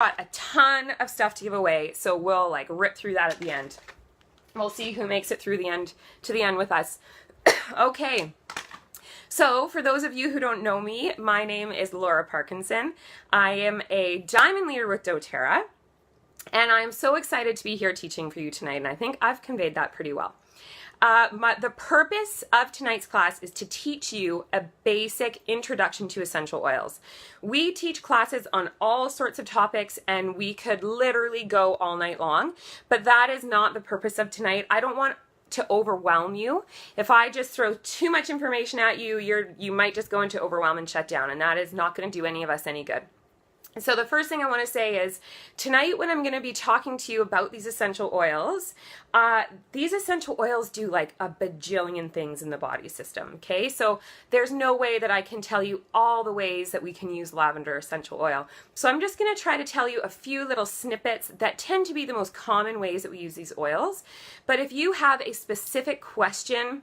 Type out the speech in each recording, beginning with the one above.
Got a ton of stuff to give away, so we'll like rip through that at the end. We'll see who makes it through the end to the end with us. Okay. So for those of you who don't know me, my name is Laura Parkinson. I am a diamond leader with doTERRA, and I'm so excited to be here teaching for you tonight, and I think I've conveyed that pretty well. The purpose of tonight's class is to teach you a basic introduction to essential oils. We teach classes on all sorts of topics, and we could literally go all night long, but that is not the purpose of tonight. I don't want to overwhelm you. If I just throw too much information at you, you might just go into overwhelm and shut down, and that is not going to do any of us any good. So the first thing I want to say is tonight when I'm going to be talking to you about these essential oils do like a bajillion things in the body system, okay? So there's no way that I can tell you all the ways that we can use lavender essential oil. So I'm just going to try to tell you a few little snippets that tend to be the most common ways that we use these oils. But if you have a specific question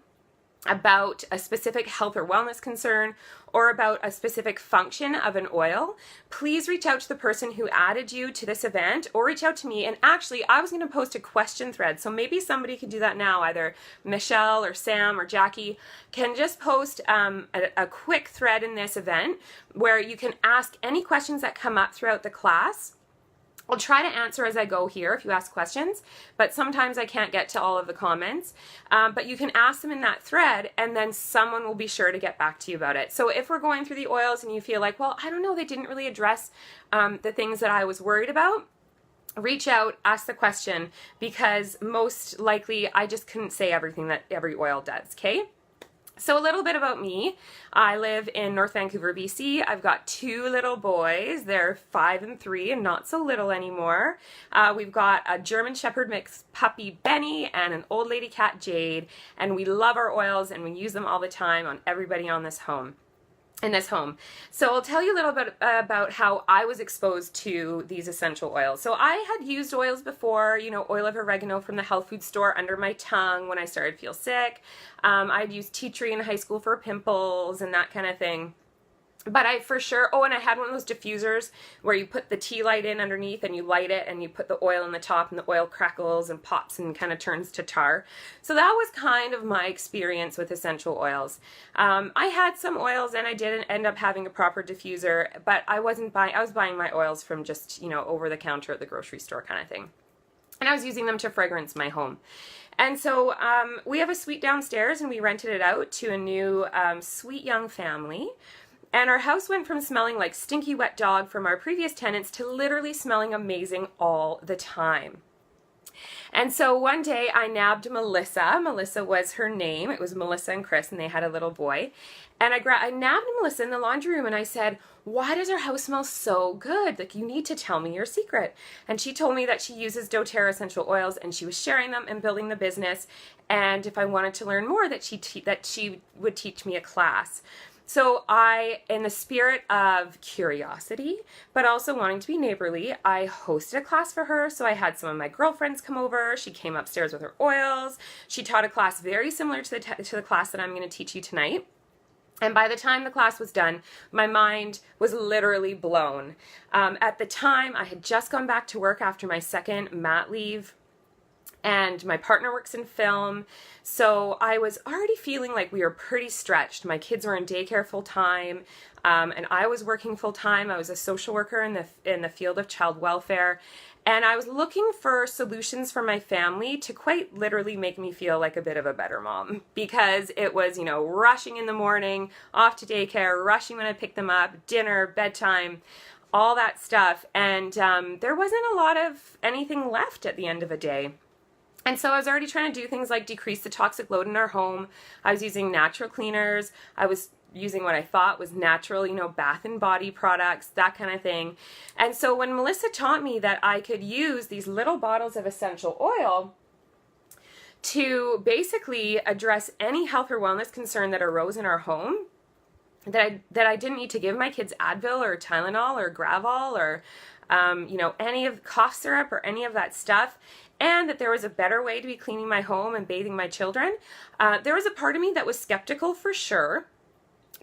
about a specific health or wellness concern or about a specific function of an oil, please reach out to the person who added you to this event or reach out to me. And actually, I was going to post a question thread, so maybe somebody can do that now. Either Michelle or Sam or Jackie can just post a quick thread in this event where you can ask any questions that come up throughout the class. I'll try to answer as I go here if you ask questions, but sometimes I can't get to all of the comments. But you can ask them in that thread, and then someone will be sure to get back to you about it. So if we're going through the oils and you feel like, well, I don't know, they didn't really address the things that I was worried about, reach out, ask the question, because most likely I just couldn't say everything that every oil does, okay? So a little bit about me. I live in North Vancouver, BC. I've got two little boys. They're 5 and 3 and not so little anymore. We've got a German Shepherd mix puppy, Benny, and an old lady cat, Jade. And we love our oils and we use them all the time on everybody on this home. So I'll tell you a little bit about how I was exposed to these essential oils. So I had used oils before, you know, oil of oregano from the health food store under my tongue when I started to feel sick. I'd used tea tree in high school for pimples and that kind of thing. But I for sure, and I had one of those diffusers where you put the tea light in underneath and you light it and you put the oil in the top and the oil crackles and pops and kind of turns to tar. So that was kind of my experience with essential oils. I had some oils and I didn't end up having a proper diffuser, but I was buying my oils from just, you know, over the counter at the grocery store kind of thing. And I was using them to fragrance my home. And so we have a suite downstairs and we rented it out to a new sweet young family. And our house went from smelling like stinky wet dog from our previous tenants to literally smelling amazing all the time. And so one day I nabbed Melissa. Melissa was her name. It was Melissa and Chris, and they had a little boy. And I nabbed Melissa in the laundry room and I said, "Why does our house smell so good? Like, you need to tell me your secret." And she told me that she uses doTERRA essential oils and she was sharing them and building the business. And if I wanted to learn more, that she would teach me a class. So I, in the spirit of curiosity, but also wanting to be neighborly, I hosted a class for her. So I had some of my girlfriends come over. She came upstairs with her oils. She taught a class very similar to the class that I'm going to teach you tonight. And by the time the class was done, my mind was literally blown. At the time, I had just gone back to work after my second mat leave. And my partner works in film, so I was already feeling like we were pretty stretched. My kids were in daycare full time, and I was working full time. I was a social worker in the field of child welfare, and I was looking for solutions for my family to quite literally make me feel like a bit of a better mom, because it was, you know, rushing in the morning, off to daycare, rushing when I picked them up, dinner, bedtime, all that stuff, and there wasn't a lot of anything left at the end of a day. And so I was already trying to do things like decrease the toxic load in our home. I was using natural cleaners. I was using what I thought was natural, you know, bath and body products, that kind of thing. And so when Melissa taught me that I could use these little bottles of essential oil to basically address any health or wellness concern that arose in our home, that I didn't need to give my kids Advil or Tylenol or Gravol or you know, any of cough syrup or any of that stuff, and that there was a better way to be cleaning my home and bathing my children. There was a part of me that was skeptical for sure,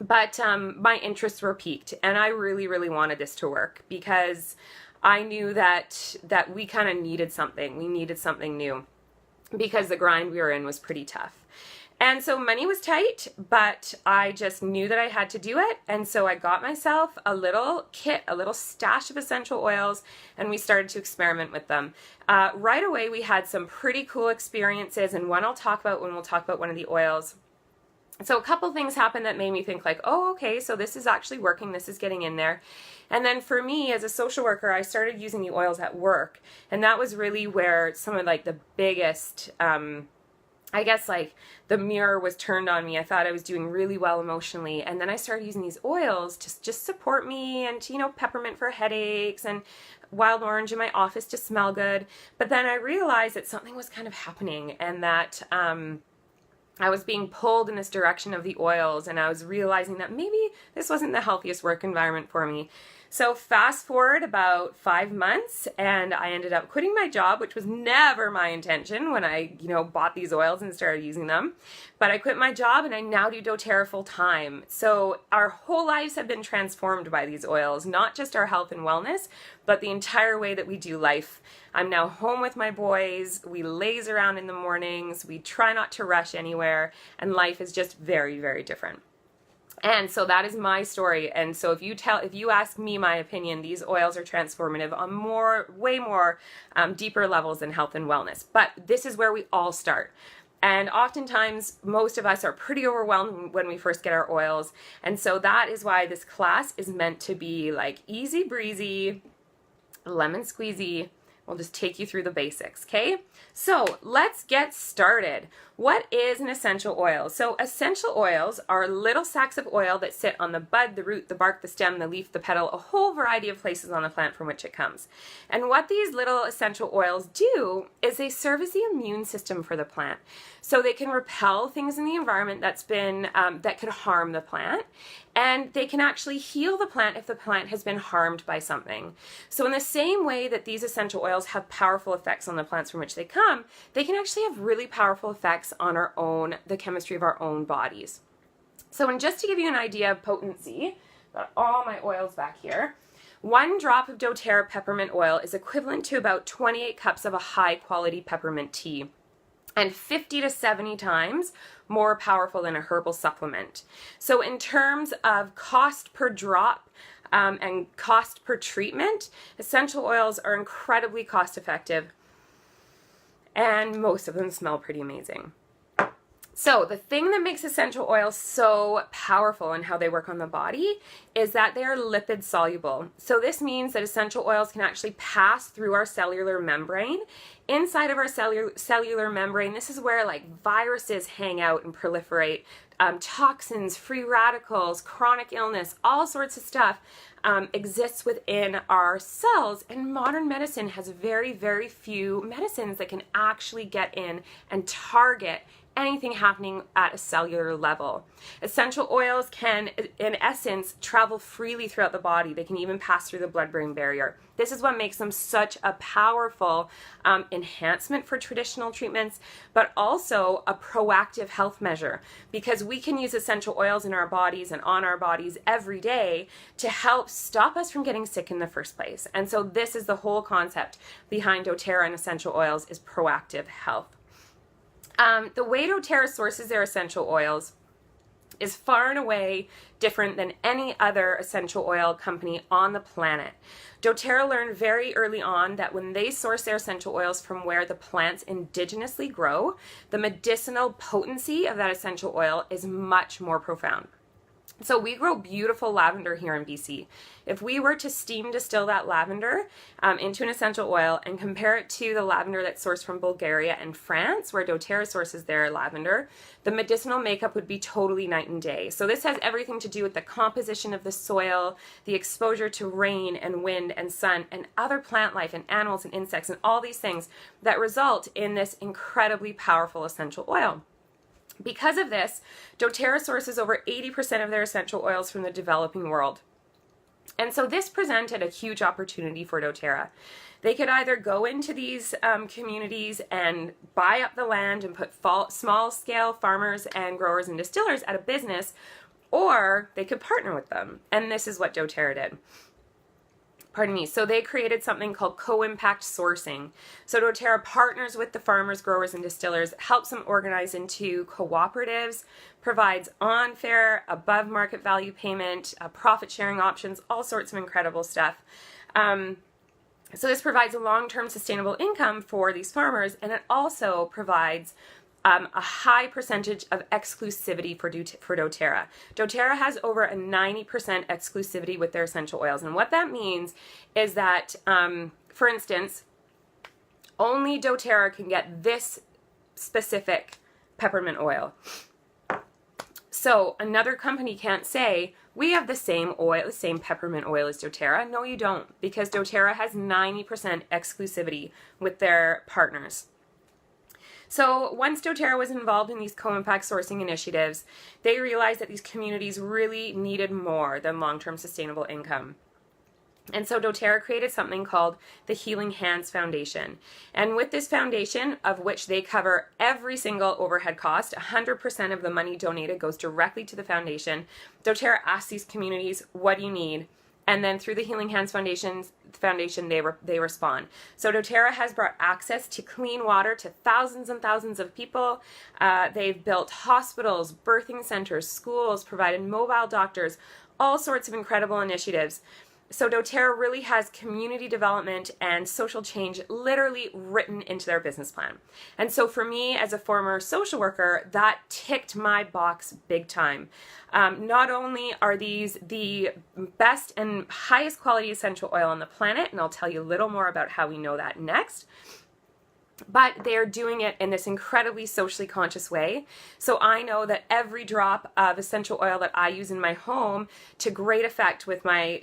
but my interests were piqued, and I really, really wanted this to work because I knew that we kind of needed something. We needed something new because the grind we were in was pretty tough. And so money was tight, but I just knew that I had to do it. And so I got myself a little kit, a little stash of essential oils, and we started to experiment with them. Right away, we had some pretty cool experiences, and one I'll talk about when we'll talk about one of the oils. So a couple things happened that made me think like, oh, okay, so this is actually working, this is getting in there. And then for me as a social worker, I started using the oils at work. And that was really where some of like the biggest, I guess like the mirror was turned on me. I thought I was doing really well emotionally. And then I started using these oils to just support me, and you know, peppermint for headaches and wild orange in my office to smell good. But then I realized that something was kind of happening, and that I was being pulled in this direction of the oils, and I was realizing that maybe this wasn't the healthiest work environment for me. So fast forward about 5 months, and I ended up quitting my job, which was never my intention when I, bought these oils and started using them. But I quit my job, and I now do doTERRA full time. So our whole lives have been transformed by these oils, not just our health and wellness, but the entire way that we do life. I'm now home with my boys. We laze around in the mornings. We try not to rush anywhere, and life is just very, very different. And so that is my story. And so if you ask me my opinion, these oils are transformative on way more deeper levels than health and wellness. But this is where we all start. And oftentimes, most of us are pretty overwhelmed when we first get our oils. And so that is why this class is meant to be like easy breezy, lemon squeezy. We'll just take you through the basics, okay? So let's get started. What is an essential oil? So essential oils are little sacs of oil that sit on the bud, the root, the bark, the stem, the leaf, the petal, a whole variety of places on the plant from which it comes. And what these little essential oils do is they serve as the immune system for the plant. So they can repel things in the environment that could harm the plant, and they can actually heal the plant if the plant has been harmed by something. So in the same way that these essential oils have powerful effects on the plants from which they come, they can actually have really powerful effects on the chemistry of our own bodies. So, and just to give you an idea of potency, got all my oils back here. 1 drop of doTERRA peppermint oil is equivalent to about 28 cups of a high quality peppermint tea, and 50 to 70 times more powerful than a herbal supplement. So in terms of cost per drop and cost per treatment, essential oils are incredibly cost effective, and most of them smell pretty amazing. So the thing that makes essential oils so powerful and how they work on the body is that they are lipid soluble. So this means that essential oils can actually pass through our cellular membrane. Inside of our cellular membrane, this is where like viruses hang out and proliferate, toxins, free radicals, chronic illness, all sorts of stuff exists within our cells. And modern medicine has very, very few medicines that can actually get in and target anything happening at a cellular level. Essential oils can, in essence, travel freely throughout the body. They can even pass through the blood-brain barrier. This is what makes them such a powerful enhancement for traditional treatments, but also a proactive health measure, because we can use essential oils in our bodies and on our bodies every day to help stop us from getting sick in the first place. And so this is the whole concept behind doTERRA and essential oils, is proactive health. The way doTERRA sources their essential oils is far and away different than any other essential oil company on the planet. doTERRA learned very early on that when they source their essential oils from where the plants indigenously grow, the medicinal potency of that essential oil is much more profound. So we grow beautiful lavender here in BC. If we were to steam distill that lavender into an essential oil and compare it to the lavender that's sourced from Bulgaria and France, where doTERRA sources their lavender, the medicinal makeup would be totally night and day. So this has everything to do with the composition of the soil, the exposure to rain and wind and sun and other plant life and animals and insects and all these things that result in this incredibly powerful essential oil. Because of this, doTERRA sources over 80% of their essential oils from the developing world. And so this presented a huge opportunity for doTERRA. They could either go into these communities and buy up the land and put small-scale farmers and growers and distillers out of business, or they could partner with them. And this is what doTERRA did. pardon me, so they created something called co-impact sourcing. So doTERRA partners with the farmers, growers, and distillers, helps them organize into cooperatives, provides on-fair, above market value payment, profit sharing options, all sorts of incredible stuff. So this provides a long-term sustainable income for these farmers, and it also provides a high percentage of exclusivity for doTERRA. doTERRA has over a 90% exclusivity with their essential oils. And what that means is that, for instance, only doTERRA can get this specific peppermint oil. So another company can't say, we have the same oil, the same peppermint oil as doTERRA. No, you don't, because doTERRA has 90% exclusivity with their partners. So once doTERRA was involved in these co-impact sourcing initiatives, they realized that these communities really needed more than long-term sustainable income. And so doTERRA created something called the Healing Hands Foundation. And with this foundation, of which they cover every single overhead cost, 100% of the money donated goes directly to the foundation. doTERRA asks these communities, what do you need? And then through the Healing Hands Foundation, they respond. So doTERRA has brought access to clean water to thousands and thousands of people. They've built hospitals, birthing centers, schools, provided mobile doctors, all sorts of incredible initiatives. So doTERRA really has community development and social change literally written into their business plan. And so for me as a former social worker, that ticked my box big time. Not only are these the best and highest quality essential oil on the planet, and I'll tell you a little more about how we know that next, but they're doing it in this incredibly socially conscious way. So I know that every drop of essential oil that I use in my home to great effect with my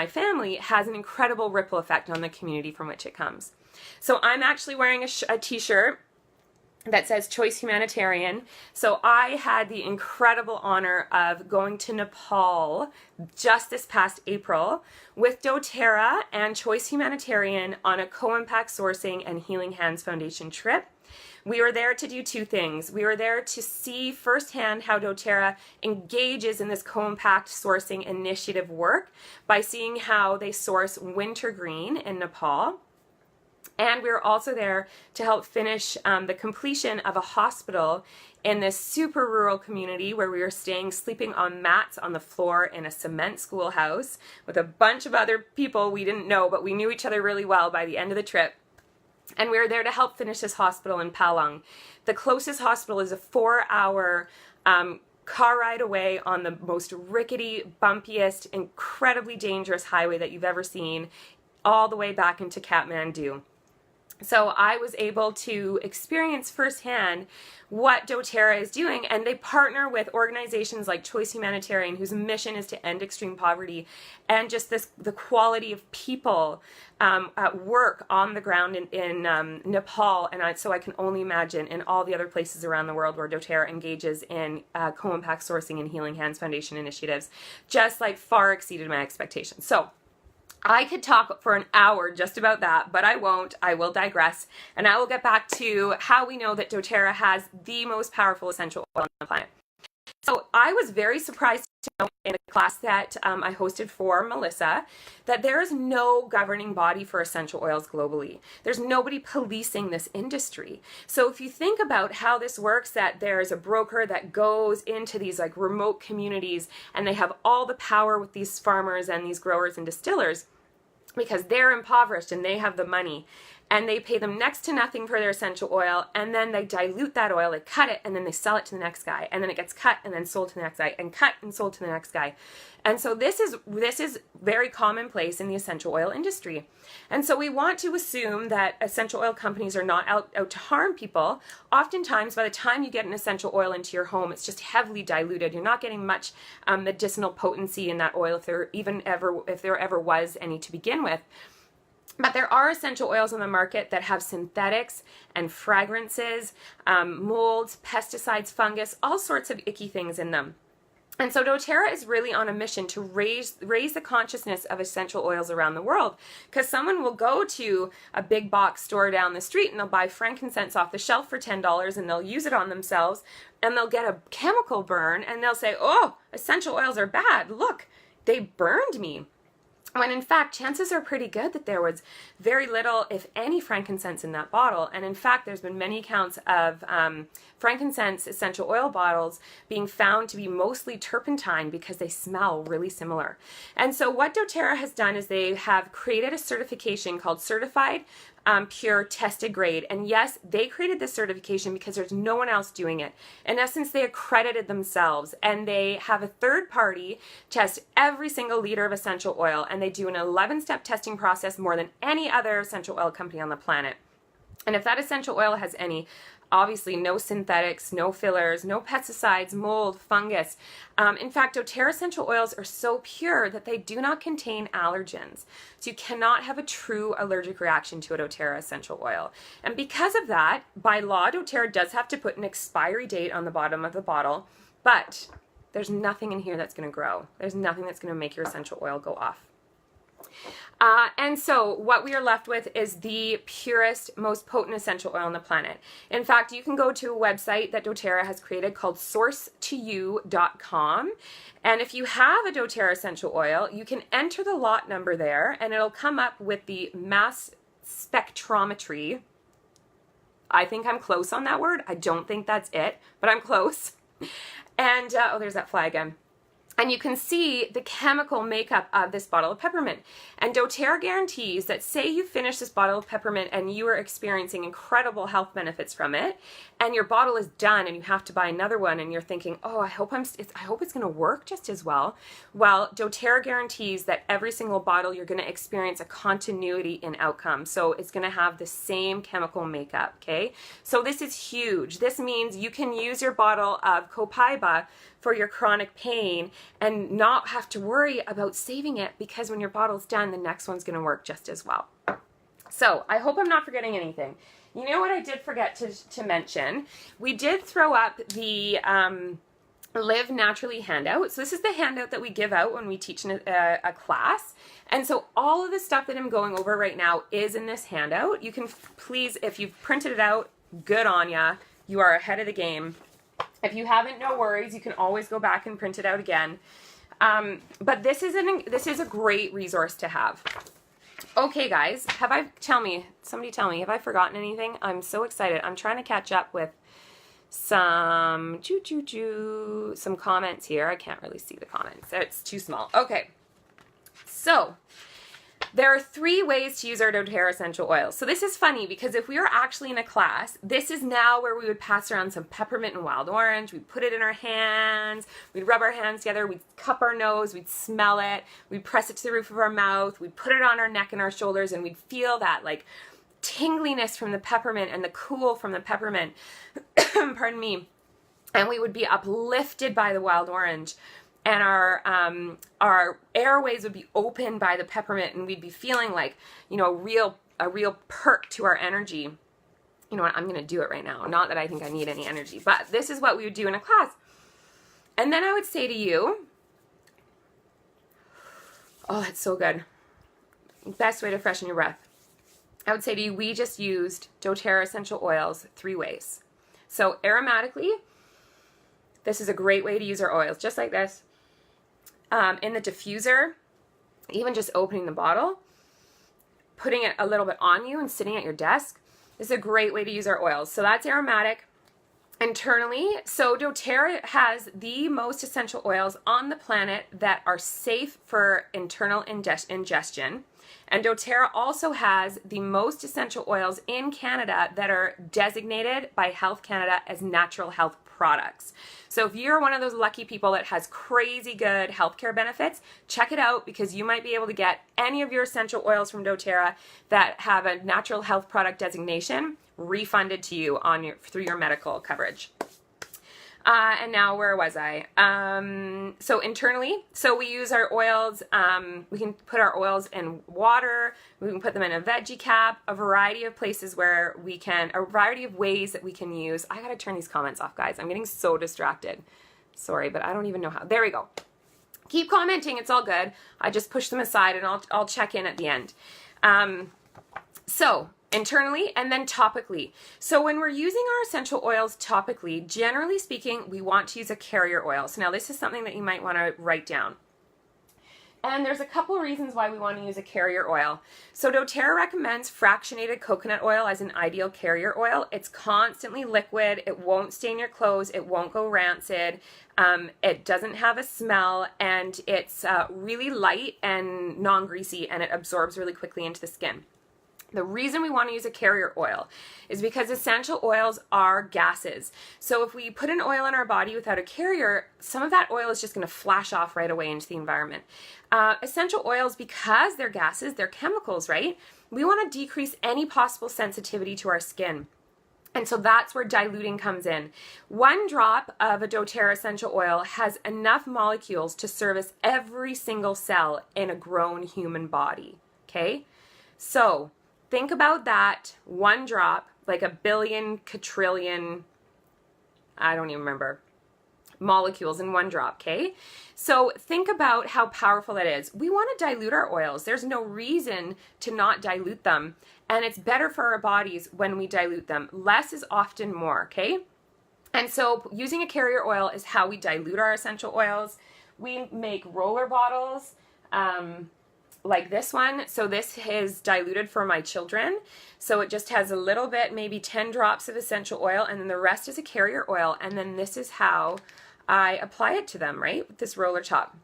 family has an incredible ripple effect on the community from which it comes. So I'm actually wearing a t-shirt that says Choice Humanitarian. So I had the incredible honor of going to Nepal just this past April with doTERRA and Choice Humanitarian on a co-impact sourcing and Healing Hands Foundation trip. We were there to do two things. We were there to see firsthand how doTERRA engages in this co-impact sourcing initiative work by seeing how they source wintergreen in Nepal. And we were also there to help finish the completion of a hospital in this super rural community where we were staying, sleeping on mats on the floor in a cement schoolhouse with a bunch of other people we didn't know, but we knew each other really well by the end of the trip. And we were there to help finish this hospital in Palong. The closest hospital is a 4-hour car ride away on the most rickety, bumpiest, incredibly dangerous highway that you've ever seen, all the way back into Kathmandu. So I was able to experience firsthand what doTERRA is doing, and they partner with organizations like Choice Humanitarian, whose mission is to end extreme poverty, and just the quality of people at work on the ground in Nepal, and so I can only imagine in all the other places around the world where doTERRA engages in co-impact sourcing and Healing Hands Foundation initiatives, just like far exceeded my expectations. So I could talk for an hour just about that, but I won't. I will digress, and I will get back to how we know that doTERRA has the most powerful essential oil on the planet. So I was very surprised to know in a class that I hosted for Melissa that there is no governing body for essential oils globally. There's nobody policing this industry. So if you think about how this works, that there's a broker that goes into these like remote communities and they have all the power with these farmers and these growers and distillers because they're impoverished and they have the money. And they pay them next to nothing for their essential oil, and then they dilute that oil, they cut it, and then they sell it to the next guy, and then it gets cut and then sold to the next guy, and cut and sold to the next guy. And so this is very commonplace in the essential oil industry. And so we want to assume that essential oil companies are not out to harm people. Oftentimes, by the time you get an essential oil into your home, it's just heavily diluted. You're not getting much medicinal potency in that oil, if there ever was any to begin with. But there are essential oils on the market that have synthetics and fragrances, molds, pesticides, fungus, all sorts of icky things in them. And so doTERRA is really on a mission to raise the consciousness of essential oils around the world, because someone will go to a big box store down the street and they'll buy frankincense off the shelf for $10 and they'll use it on themselves and they'll get a chemical burn and they'll say, oh, essential oils are bad. Look, they burned me. when in fact, chances are pretty good that there was very little, if any, frankincense in that bottle. And in fact, there's been many accounts of frankincense essential oil bottles being found to be mostly turpentine because they smell really similar. And so what doTERRA has done is they have created a certification called Certified Pure Tested Grade. And yes, they created this certification because there's no one else doing it. In essence, they accredited themselves, and they have a third party test every single liter of essential oil, and they do an 11-step testing process, more than any other essential oil company on the planet. And if that essential oil has any, obviously no synthetics, no fillers, no pesticides, mold, fungus. In fact, doTERRA essential oils are so pure that they do not contain allergens. So you cannot have a true allergic reaction to a doTERRA essential oil. And because of that, by law, doTERRA does have to put an expiry date on the bottom of the bottle, but there's nothing in here that's going to grow. There's nothing that's going to make your essential oil go off. And so what we are left with is the purest, most potent essential oil on the planet. In fact, you can go to a website that doTERRA has created called sourcetoyou.com. And if you have a doTERRA essential oil, you can enter the lot number there, and it'll come up with the mass spectrometry. I think I'm close on that word. I don't think that's it, but I'm close. And, oh, there's that fly again. And you can see the chemical makeup of this bottle of peppermint. And doTERRA guarantees that, say you finish this bottle of peppermint and you are experiencing incredible health benefits from it, and your bottle is done and you have to buy another one, and you're thinking, oh, I hope it's going to work just as well. Well, doTERRA guarantees that every single bottle you're going to experience a continuity in outcome. So it's going to have the same chemical makeup, okay? So this is huge. This means you can use your bottle of Copaiba for your chronic pain and not have to worry about saving it, because when your bottle's done, the next one's going to work just as well. So I hope I'm not forgetting anything. You know what I did forget to mention? We did throw up the Live Naturally handout. So this is the handout that we give out when we teach in a class. And so all of the stuff that I'm going over right now is in this handout. You can please, if you've printed it out, good on ya. You are ahead of the game. If you haven't, no worries. You can always go back and print it out again. But this is a great resource to have. Okay, guys, somebody tell me, have I forgotten anything? I'm so excited. I'm trying to catch up with some comments here. I can't really see the comments. It's too small. Okay. So, there are 3 ways to use our doTERRA essential oils. So this is funny, because if we were actually in a class, this is now where we would pass around some peppermint and wild orange. We'd put it in our hands. We'd rub our hands together. We'd cup our nose. We'd smell it. We'd press it to the roof of our mouth. We'd put it on our neck and our shoulders, and we'd feel that like tingliness from the peppermint and the cool from the peppermint. Pardon me. And we would be uplifted by the wild orange. And our airways would be opened by the peppermint, and we'd be feeling like, you know, a real perk to our energy. You know what? I'm going to do it right now. Not that I think I need any energy, but this is what we would do in a class. And then I would say to you, oh, that's so good. Best way to freshen your breath. I would say to you, we just used doTERRA essential oils 3 ways. So aromatically, this is a great way to use our oils, just like this. In the diffuser, even just opening the bottle, putting it a little bit on you and sitting at your desk is a great way to use our oils. So that's aromatic. Internally, so doTERRA has the most essential oils on the planet that are safe for internal ingestion. And doTERRA also has the most essential oils in Canada that are designated by Health Canada as natural health products. So if you're one of those lucky people that has crazy good healthcare benefits, check it out, because you might be able to get any of your essential oils from doTERRA that have a natural health product designation refunded to you through your medical coverage. And now, where was I? So internally, so we use our oils, we can put our oils in water, we can put them in a veggie cap, a variety of places where we can, a variety of ways that we can use. I gotta turn these comments off, guys. I'm getting so distracted. Sorry, but I don't even know how. There we go. Keep commenting, it's all good. I just push them aside and I'll check in at the end. So, internally and then topically. So when we're using our essential oils topically, generally speaking, we want to use a carrier oil. So now this is something that you might want to write down. And there's a couple reasons why we want to use a carrier oil. So doTERRA recommends fractionated coconut oil as an ideal carrier oil. It's constantly liquid, it won't stain your clothes, it won't go rancid, it doesn't have a smell, and it's really light and non-greasy, and it absorbs really quickly into the skin. The reason we want to use a carrier oil is because essential oils are gases. So if we put an oil in our body without a carrier, some of that oil is just going to flash off right away into the environment. Essential oils, because they're gases, they're chemicals, right? We want to decrease any possible sensitivity to our skin. And so that's where diluting comes in. 1 drop of a doTERRA essential oil has enough molecules to service every single cell in a grown human body, okay? So think about that, 1 drop, like a billion, quadrillion, I don't even remember, molecules in 1 drop, okay? So think about how powerful that is. We want to dilute our oils. There's no reason to not dilute them. And it's better for our bodies when we dilute them. Less is often more, okay? And so using a carrier oil is how we dilute our essential oils. We make roller bottles, like this one. So this is diluted for my children. So it just has a little bit, maybe 10 drops of essential oil, and then the rest is a carrier oil. And then this is how I apply it to them, right? With this roller top.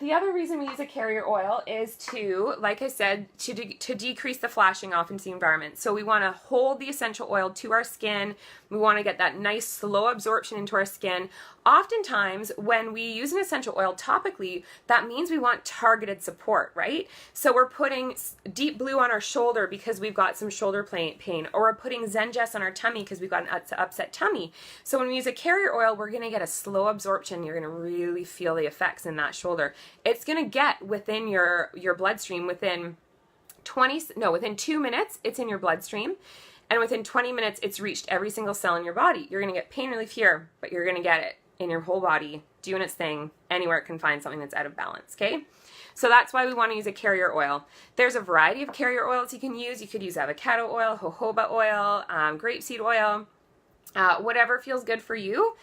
The other reason we use a carrier oil is to, like I said, to decrease the flashing off into the environment. So we want to hold the essential oil to our skin. We want to get that nice slow absorption into our skin. Oftentimes, when we use an essential oil topically, that means we want targeted support, right? So we're putting Deep Blue on our shoulder because we've got some shoulder pain, or we're putting Zengest on our tummy because we've got an upset tummy. So when we use a carrier oil, we're going to get a slow absorption. You're going to really feel the effects in that shoulder. It's going to get within your bloodstream within 2 minutes, it's in your bloodstream. And within 20 minutes, it's reached every single cell in your body. You're going to get pain relief here, but you're going to get it in your whole body, doing its thing, anywhere it can find something that's out of balance, okay? So that's why we want to use a carrier oil. There's a variety of carrier oils you can use. You could use avocado oil, jojoba oil, grapeseed oil, whatever feels good for you.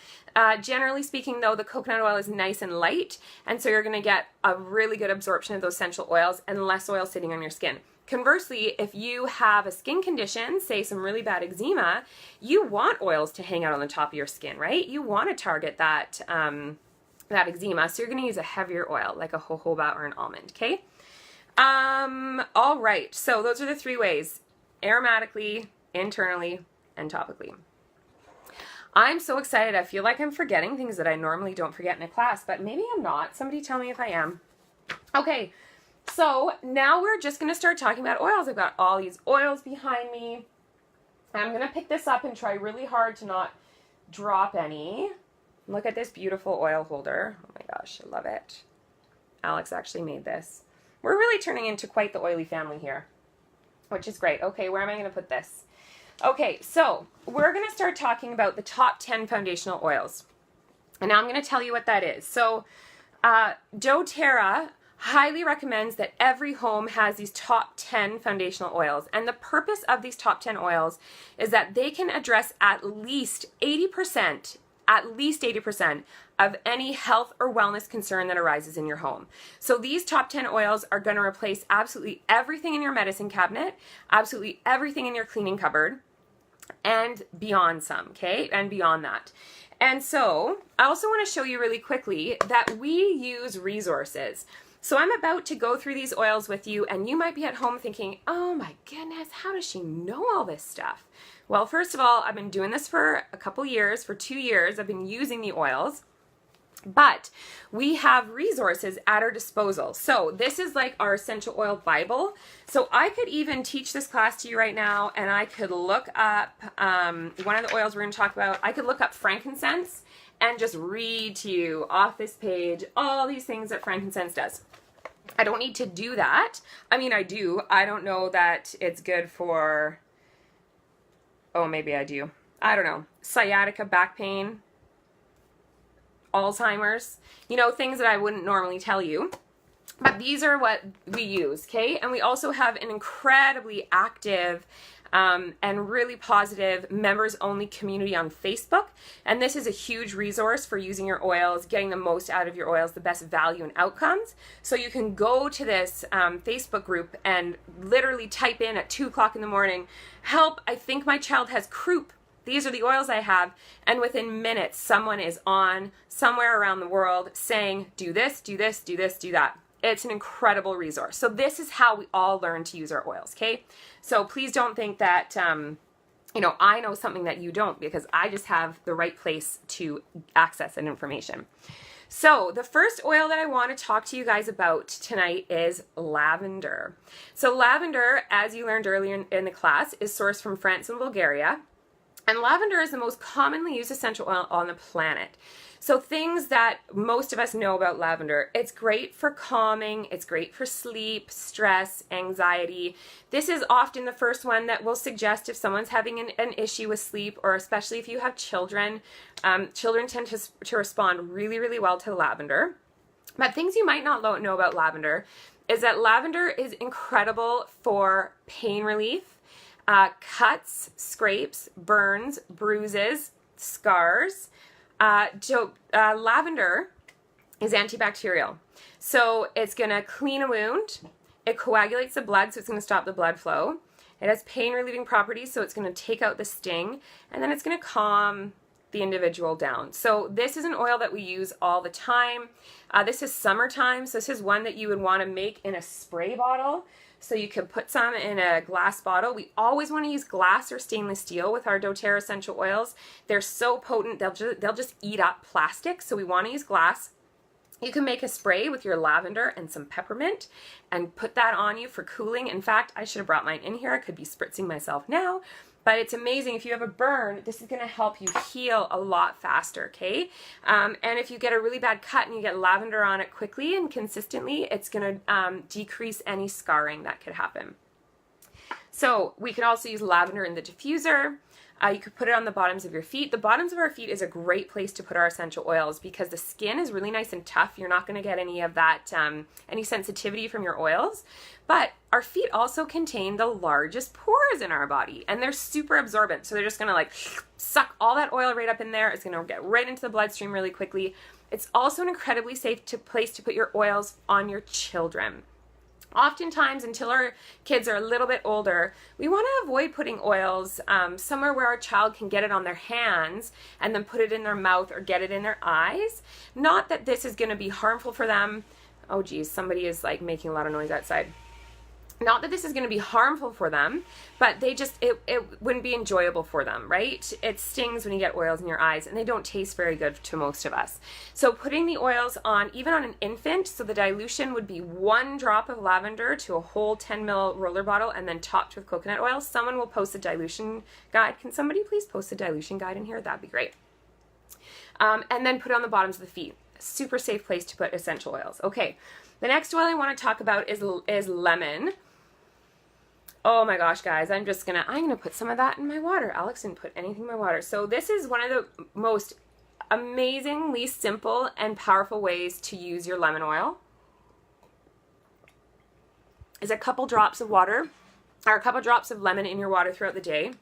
Generally speaking, though, the coconut oil is nice and light, and so you're going to get a really good absorption of those essential oils and less oil sitting on your skin. Conversely, if you have a skin condition, say some really bad eczema, you want oils to hang out on the top of your skin, right? You want to target that, that eczema, so you're going to use a heavier oil, like a jojoba or an almond, okay? All right, so those are the 3 ways: aromatically, internally, and topically. I'm so excited. I feel like I'm forgetting things that I normally don't forget in a class, but maybe I'm not. Somebody tell me if I am. Okay, so now we're just going to start talking about oils. I've got all these oils behind me. I'm going to pick this up and try really hard to not drop any. Look at this beautiful oil holder. Oh my gosh, I love it. Alex actually made this. We're really turning into quite the oily family here, which is great. Okay, where am I going to put this? Okay, so we're going to start talking about the top 10 foundational oils. And now I'm going to tell you what that is. So doTERRA highly recommends that every home has these top 10 foundational oils. And the purpose of these top 10 oils is that they can address at least 80% of any health or wellness concern that arises in your home. So these top 10 oils are going to replace absolutely everything in your medicine cabinet, absolutely everything in your cleaning cupboard, and beyond some, okay? And beyond that. And so I also want to show you really quickly that we use resources. So I'm about to go through these oils with you, and you might be at home thinking, oh my goodness, how does she know all this stuff? Well, first of all, I've been doing this for a couple years, for 2 years. I've been using the oils. But we have resources at our disposal. So this is like our essential oil Bible. So I could even teach this class to you right now, and I could look up one of the oils we're going to talk about. I could look up frankincense and just read to you off this page all these things that frankincense does. I don't need to do that. I mean, I do. I don't know that it's good for, oh, maybe I do. I don't know. Sciatica, back pain, Alzheimer's, you know, things that I wouldn't normally tell you. But these are what we use, okay? And we also have an incredibly active and really positive members-only community on Facebook. And this is a huge resource for using your oils, getting the most out of your oils, the best value and outcomes. So you can go to this Facebook group and literally type in at 2 o'clock in the morning, help, I think my child has croup. These are the oils I have. And within minutes, someone is on somewhere around the world saying, do this, do this, do this, do that. It's an incredible resource. So this is how we all learn to use our oils, okay? So please don't think that, you know, I know something that you don't, because I just have the right place to access that information. So the first oil that I want to talk to you guys about tonight is lavender. So lavender, as you learned earlier in the class, is sourced from France and Bulgaria. And lavender is the most commonly used essential oil on the planet. So things that most of us know about lavender: it's great for calming, it's great for sleep, stress, anxiety. This is often the first one that we'll suggest if someone's having an issue with sleep, or especially if you have children. Children tend to respond really, really well to lavender. But things you might not know about lavender is that lavender is incredible for pain relief, cuts, scrapes, burns, bruises, scars. Lavender is antibacterial. So it's going to clean a wound. It coagulates the blood, so it's going to stop the blood flow. It has pain relieving properties, so it's going to take out the sting. And then it's going to calm the individual down. So this is an oil that we use all the time. This is summertime, so this is one that you would want to make in a spray bottle. So you can put some in a glass bottle. We always want to use glass or stainless steel with our doTERRA essential oils. They're so potent, they'll just eat up plastic, so we want to use glass. You can make a spray with your lavender and some peppermint and put that on you for cooling. In fact, I should have brought mine in here. I could be spritzing myself now. But it's amazing. If you have a burn, this is going to help you heal a lot faster, okay? And if you get a really bad cut and you get lavender on it quickly and consistently, it's going to decrease any scarring that could happen. So we could also use lavender in the diffuser. You could put it on the bottoms of your feet. The bottoms of our feet is a great place to put our essential oils because the skin is really nice and tough. You're not going to get any of that, any sensitivity from your oils. But our feet also contain the largest pores in our body, and they're super absorbent. So they're just going to like suck all that oil right up in there. It's going to get right into the bloodstream really quickly. It's also an incredibly safe place to put your oils on your children. Oftentimes, until our kids are a little bit older, we want to avoid putting oils somewhere where our child can get it on their hands and then put it in their mouth or get it in their eyes. Not that this is going to be harmful for them. Oh geez, somebody is like making a lot of noise outside. Not that this is going to be harmful for them, but it wouldn't be enjoyable for them, right? It stings when you get oils in your eyes, and they don't taste very good to most of us. So putting the oils on, even on an infant, so the dilution would be 1 drop of lavender to a whole 10 ml roller bottle and then topped with coconut oil. Someone will post a dilution guide. Can somebody please post a dilution guide in here? That'd be great. And then put it on the bottoms of the feet. Super safe place to put essential oils. Okay, the next oil I want to talk about is lemon. Oh my gosh, guys, I'm gonna put some of that in my water. Alex didn't put anything in my water. So this is one of the most amazingly simple and powerful ways to use your lemon oil. Is a couple drops of water, or a couple drops of lemon in your water throughout the day.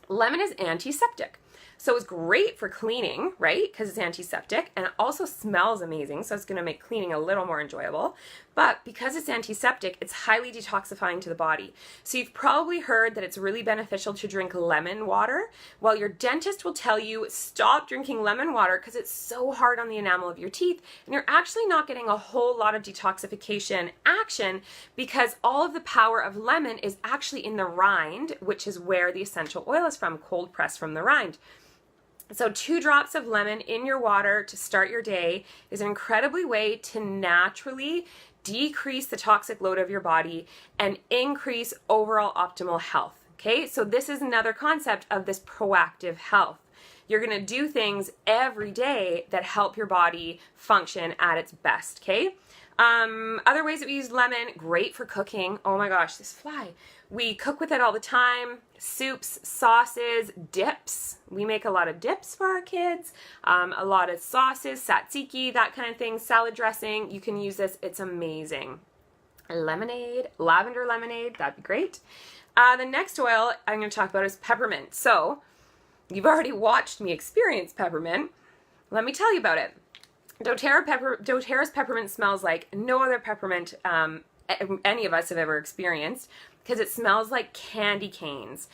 Lemon is antiseptic. So it's great for cleaning, right? Because it's antiseptic, and it also smells amazing, so it's going to make cleaning a little more enjoyable. But because it's antiseptic, it's highly detoxifying to the body. So you've probably heard that it's really beneficial to drink lemon water. Well, your dentist will tell you stop drinking lemon water because it's so hard on the enamel of your teeth, and you're actually not getting a whole lot of detoxification action because all of the power of lemon is actually in the rind, which is where the essential oil is from, cold pressed from the rind. So 2 drops of lemon in your water to start your day is an incredible way to naturally decrease the toxic load of your body and increase overall optimal health. Okay, so this is another concept of this proactive health. You're going to do things every day that help your body function at its best. Okay, Other ways that we use lemon, great for cooking. Oh my gosh, this fly. We cook with it all the time. Soups, sauces, dips. We make a lot of dips for our kids. A lot of sauces, tzatziki, that kind of thing. Salad dressing. You can use this. It's amazing. Lemonade, lavender lemonade. That'd be great. The next oil I'm going to talk about is peppermint. So you've already watched me experience peppermint. Let me tell you about it. doTERRA's peppermint smells like no other peppermint any of us have ever experienced because it smells like candy canes.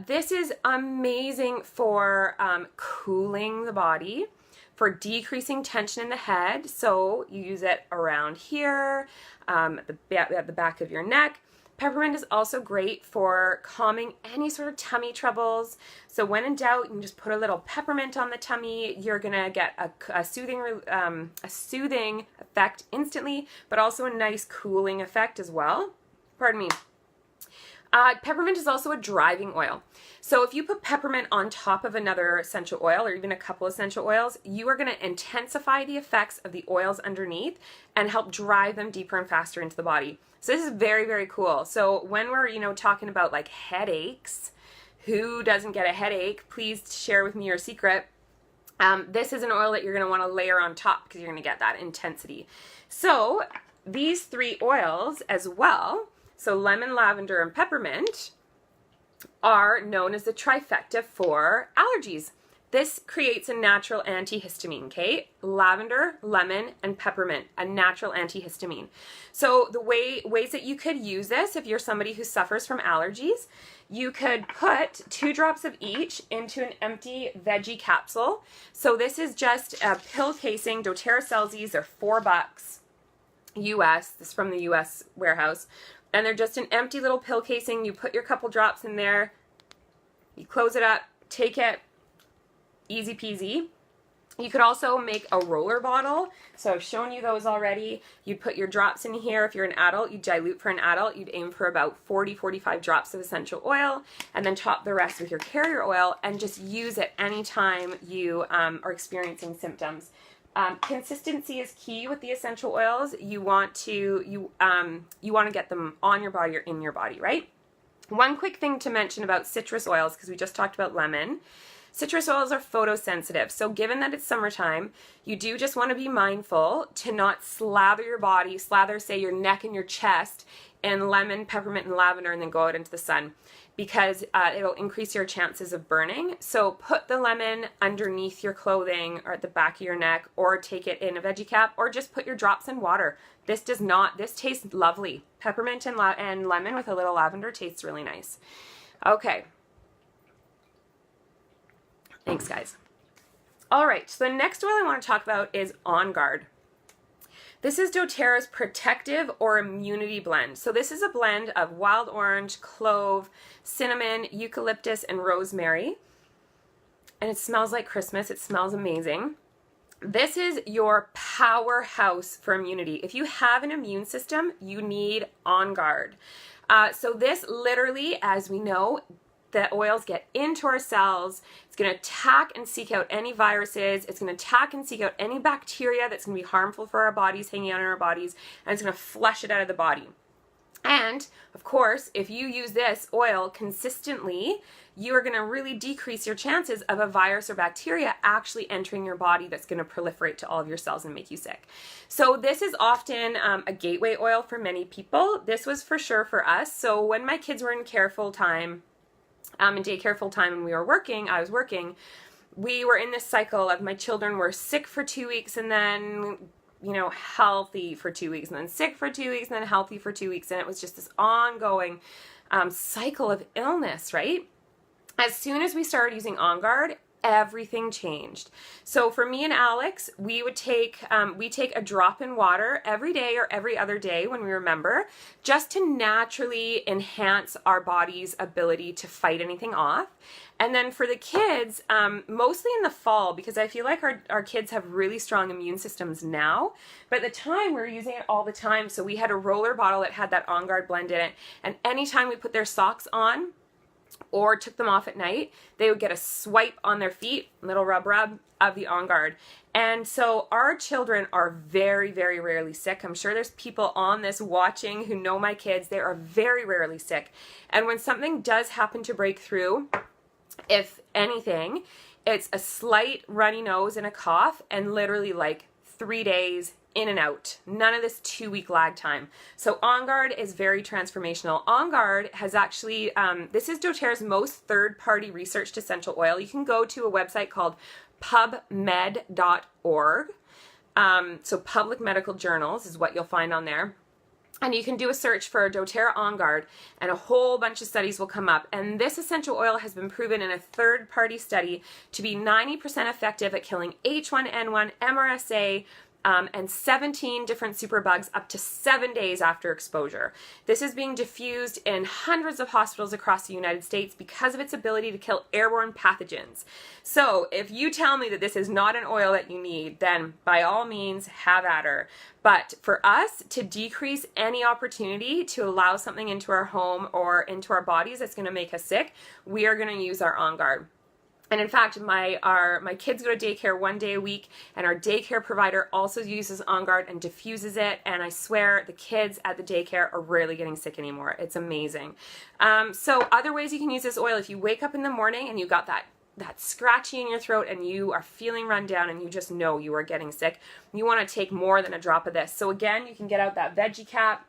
This is amazing for cooling the body, for decreasing tension in the head. So you use it around here, at the back of your neck. Peppermint is also great for calming any sort of tummy troubles. So when in doubt, you can just put a little peppermint on the tummy. You're gonna get a soothing effect instantly, but also a nice cooling effect as well. Pardon me. Peppermint is also a driving oil. So if you put peppermint on top of another essential oil or even a couple essential oils, you are going to intensify the effects of the oils underneath and help drive them deeper and faster into the body. So this is very, very cool. So when we're, talking about like headaches, who doesn't get a headache? Please share with me your secret. This is an oil that you're going to want to layer on top because you're going to get that intensity. So these 3 oils as well, so lemon, lavender, and peppermint, are known as the trifecta for allergies. This creates a natural antihistamine, okay? Lavender, lemon, and peppermint, a natural antihistamine. So the ways that you could use this, if you're somebody who suffers from allergies, you could put 2 drops of each into an empty veggie capsule. So this is just a pill casing. doTERRA sells these. They're $4 US. This is from the US warehouse. And they're just an empty little pill casing. You put your couple drops in there, you close it up, take it, easy peasy. You could also make a roller bottle. So I've shown you those already. You'd put your drops in here. If you're an adult, you dilute for an adult. You'd aim for about 40-45 drops of essential oil and then top the rest with your carrier oil and just use it anytime you are experiencing symptoms. Consistency is key with the essential oils. You want to get them on your body or in your body, right? One quick thing to mention about citrus oils, because we just talked about lemon. Citrus oils are photosensitive. So given that it's summertime, you do just want to be mindful to not slather your body, say your neck and your chest in lemon, peppermint, and lavender and then go out into the sun because it'll increase your chances of burning. So put the lemon underneath your clothing or at the back of your neck or take it in a veggie cap or just put your drops in water. This tastes lovely. Peppermint and lemon with a little lavender tastes really nice. Okay. Thanks, guys. All right, so the next oil I want to talk about is OnGuard. This is doTERRA's Protective or Immunity Blend. So this is a blend of wild orange, clove, cinnamon, eucalyptus, and rosemary. And it smells like Christmas. It smells amazing. This is your powerhouse for immunity. If you have an immune system, you need OnGuard. So this literally, as we know, the oils get into our cells. It's going to attack and seek out any viruses. It's going to attack and seek out any bacteria that's going to be harmful for our bodies, hanging out in our bodies, and it's going to flush it out of the body. And, of course, if you use this oil consistently, you are going to really decrease your chances of a virus or bacteria actually entering your body that's going to proliferate to all of your cells and make you sick. So this is often a gateway oil for many people. This was for sure for us. So when my kids were in care full-time, in daycare full-time and I was working, we were in this cycle of my children were sick for 2 weeks and then, healthy for 2 weeks and then sick for 2 weeks and then healthy for 2 weeks. And it was just this ongoing cycle of illness, right? As soon as we started using OnGuard, everything changed. So for me and Alex, we take a drop in water every day or every other day when we remember, just to naturally enhance our body's ability to fight anything off. And then for the kids, mostly in the fall, because I feel like our kids have really strong immune systems now, but at the time we were using it all the time. So we had a roller bottle that had that OnGuard blend in it. And anytime we put their socks on, or took them off at night, they would get a swipe on their feet, little rub of the OnGuard. And so our children are very, very rarely sick. I'm sure there's people on this watching who know my kids. They are very rarely sick. And when something does happen to break through, if anything, it's a slight runny nose and a cough, and literally like 3 days in and out. None of this 2-week lag time. So OnGuard is very transformational. OnGuard has actually, this is doTERRA's most third-party researched essential oil. You can go to a website called pubmed.org. So Public Medical Journals is what you'll find on there. And you can do a search for doTERRA OnGuard, and a whole bunch of studies will come up. And this essential oil has been proven in a third-party study to be 90% effective at killing H1N1, MRSA, and 17 different superbugs up to 7 days after exposure. This is being diffused in hundreds of hospitals across the United States because of its ability to kill airborne pathogens. So if you tell me that this is not an oil that you need, then by all means, have at her. But for us to decrease any opportunity to allow something into our home or into our bodies that's going to make us sick, we are going to use our OnGuard. And in fact, my kids go to daycare 1 day a week, and our daycare provider also uses OnGuard and diffuses it. And I swear the kids at the daycare are rarely getting sick anymore. It's amazing. So other ways you can use this oil: if you wake up in the morning and you got that scratchy in your throat and you are feeling run down and you just know you are getting sick, you want to take more than a drop of this. So again, you can get out that veggie cap.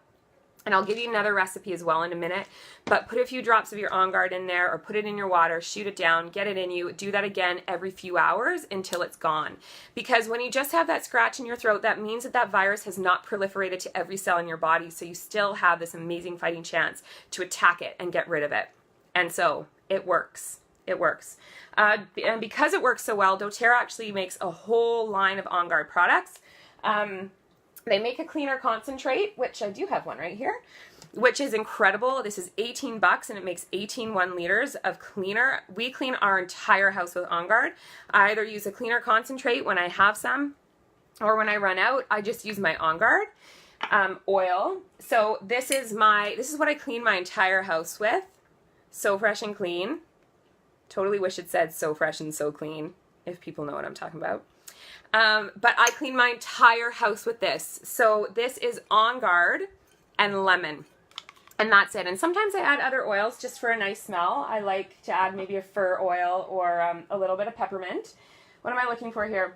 And I'll give you another recipe as well in a minute, but put a few drops of your OnGuard in there, or put it in your water, shoot it down, get it in you, do that again every few hours until it's gone. Because when you just have that scratch in your throat, that means that that virus has not proliferated to every cell in your body, so you still have this amazing fighting chance to attack it and get rid of it. And so it works. It works. And because it works so well, doTERRA actually makes a whole line of OnGuard products. They make a cleaner concentrate, which I do have one right here, which is incredible. This is $18 and it makes 18 1 liters of cleaner. We clean our entire house with OnGuard. I either use a cleaner concentrate when I have some, or when I run out, I just use my OnGuard oil. So this is what I clean my entire house with. So fresh and clean. Totally wish it said so fresh and so clean, if people know what I'm talking about. But I clean my entire house with this. So this is OnGuard and lemon, and that's it. And sometimes I add other oils just for a nice smell. I like to add maybe a fir oil or a little bit of peppermint. What am I looking for here?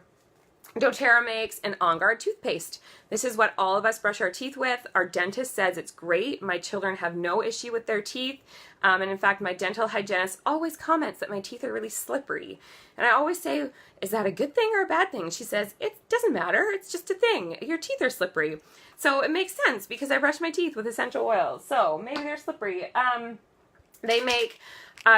doTERRA makes an OnGuard toothpaste. This is what all of us brush our teeth with. Our dentist says it's great. My children have no issue with their teeth. And in fact, my dental hygienist always comments that my teeth are really slippery. And I always say, is that a good thing or a bad thing? She says, it doesn't matter. It's just a thing. Your teeth are slippery. So it makes sense because I brush my teeth with essential oils. So maybe they're slippery. They make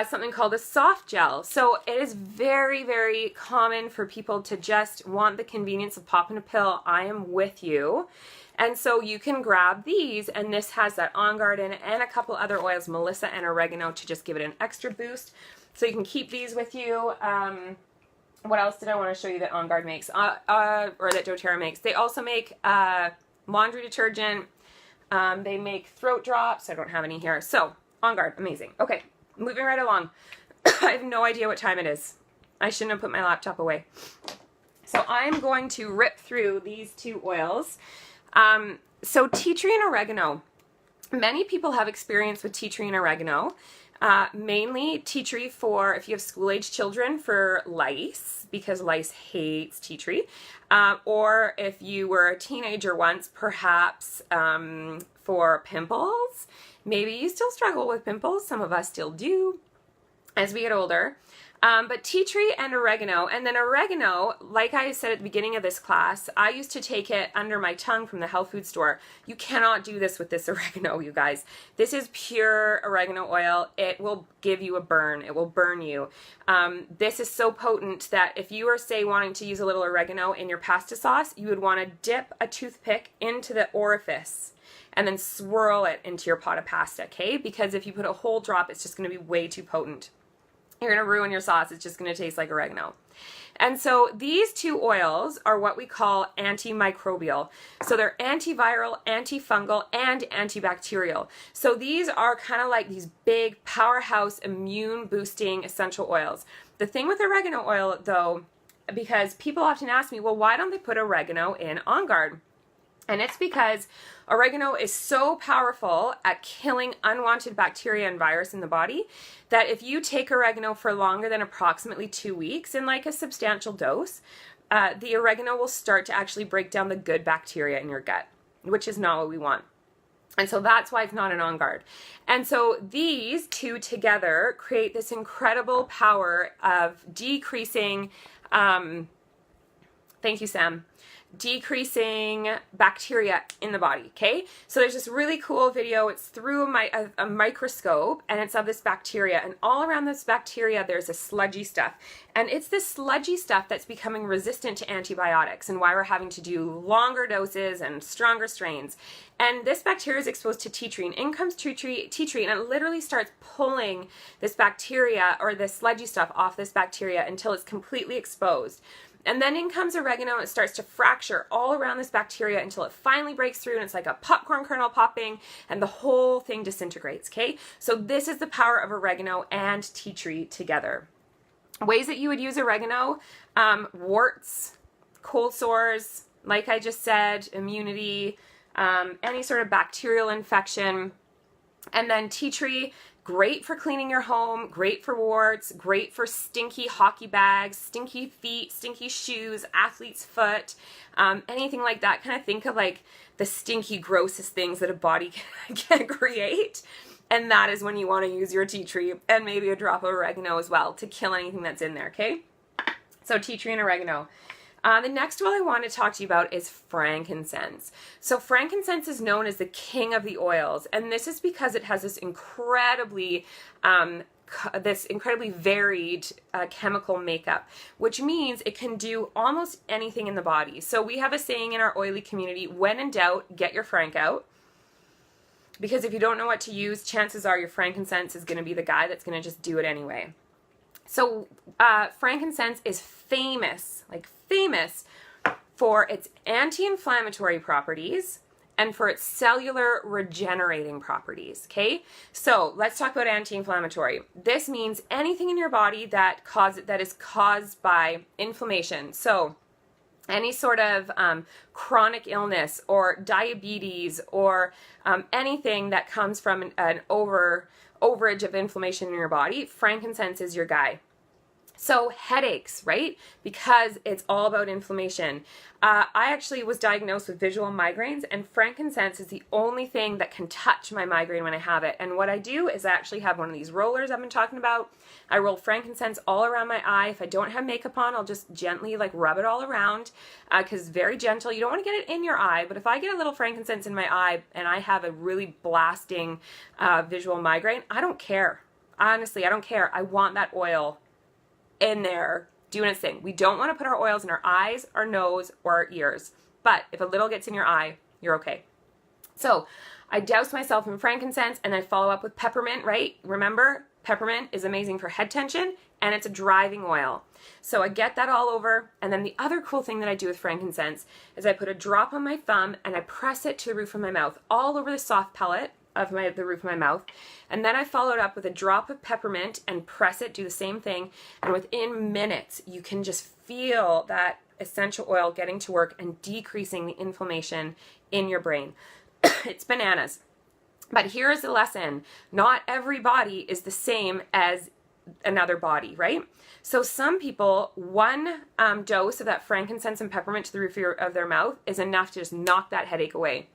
something called a soft gel. So it is very, very common for people to just want the convenience of popping a pill. I am with you. And so you can grab these, and this has that OnGuard in it and a couple other oils, Melissa and oregano, to just give it an extra boost. So you can keep these with you. What else did I want to show you that OnGuard makes, or that doTERRA makes? They also make laundry detergent. They make throat drops. I don't have any here. So OnGuard, amazing. Okay, moving right along. I have no idea what time it is. I shouldn't have put my laptop away. So I'm going to rip through these two oils. So tea tree and oregano. Many people have experience with tea tree and oregano. Mainly tea tree for if you have school-age children for lice, because lice hates tea tree. Or if you were a teenager once, perhaps for pimples. Maybe you still struggle with pimples. Some of us still do as we get older. But tea tree and oregano. And then oregano, like I said at the beginning of this class, I used to take it under my tongue from the health food store. You cannot do this with this oregano, you guys. This is pure oregano oil. It will give you a burn. It will burn you. This is so potent that if you are, say, wanting to use a little oregano in your pasta sauce, you would want to dip a toothpick into the orifice and then swirl it into your pot of pasta, okay? Because if you put a whole drop, it's just going to be way too potent. You're going to ruin your sauce. It's just going to taste like oregano. And so these two oils are what we call antimicrobial. So they're antiviral, antifungal, and antibacterial. So these are kind of like these big powerhouse immune boosting essential oils. The thing with oregano oil though, because people often ask me, well, why don't they put oregano in OnGuard? And it's because oregano is so powerful at killing unwanted bacteria and virus in the body that if you take oregano for longer than approximately 2 weeks in like a substantial dose, the oregano will start to actually break down the good bacteria in your gut, which is not what we want. And so that's why it's not an OnGuard. And so these two together create this incredible power of decreasing, thank you, Sam, decreasing bacteria in the body, okay? So there's this really cool video. It's through a microscope, and it's of this bacteria, and all around this bacteria there's a sludgy stuff. And it's this sludgy stuff that's becoming resistant to antibiotics, and why we're having to do longer doses and stronger strains. And this bacteria is exposed to tea tree, and in comes tea tree, and it literally starts pulling this bacteria or this sludgy stuff off this bacteria until it's completely exposed. And then in comes oregano, and it starts to fracture all around this bacteria until it finally breaks through, and it's like a popcorn kernel popping, and the whole thing disintegrates, okay? So this is the power of oregano and tea tree together. Ways that you would use oregano, warts, cold sores, like I just said, immunity, any sort of bacterial infection. And then tea tree, great for cleaning your home, great for warts, great for stinky hockey bags, stinky feet, stinky shoes, athlete's foot, anything like that. Kind of think of like the stinky, grossest things that a body can create. And that is when you want to use your tea tree and maybe a drop of oregano as well to kill anything that's in there, okay? So tea tree and oregano. The next oil I want to talk to you about is frankincense. So frankincense is known as the king of the oils, and this is because it has this incredibly varied chemical makeup, which means it can do almost anything in the body. So we have a saying in our oily community, when in doubt, get your frank out. Because if you don't know what to use, chances are your frankincense is going to be the guy that's going to just do it anyway. So frankincense is famous for its anti-inflammatory properties and for its cellular regenerating properties, okay? So let's talk about anti-inflammatory. This means anything in your body that is caused by inflammation. So any sort of chronic illness or diabetes or anything that comes from an overage of inflammation in your body, frankincense is your guy. So headaches, right? Because it's all about inflammation. I actually was diagnosed with visual migraines, and frankincense is the only thing that can touch my migraine when I have it. And what I do is I actually have one of these rollers I've been talking about. I roll frankincense all around my eye. If I don't have makeup on, I'll just gently like rub it all around because it's very gentle. You don't want to get it in your eye, but if I get a little frankincense in my eye and I have a really blasting visual migraine, I don't care. Honestly, I don't care. I want that oil in there doing its thing. We don't want to put our oils in our eyes, our nose, or our ears. But if a little gets in your eye, you're okay. So I douse myself in frankincense and I follow up with peppermint, right? Remember, peppermint is amazing for head tension and it's a driving oil. So I get that all over. And then the other cool thing that I do with frankincense is I put a drop on my thumb and I press it to the roof of my mouth, all over the soft palate of the roof of my mouth. And then I follow it up with a drop of peppermint and press it, do the same thing. And within minutes, you can just feel that essential oil getting to work and decreasing the inflammation in your brain. It's bananas. But here's the lesson. Not every body is the same as another body, right? So some people, one dose of that frankincense and peppermint to the roof of their mouth is enough to just knock that headache away.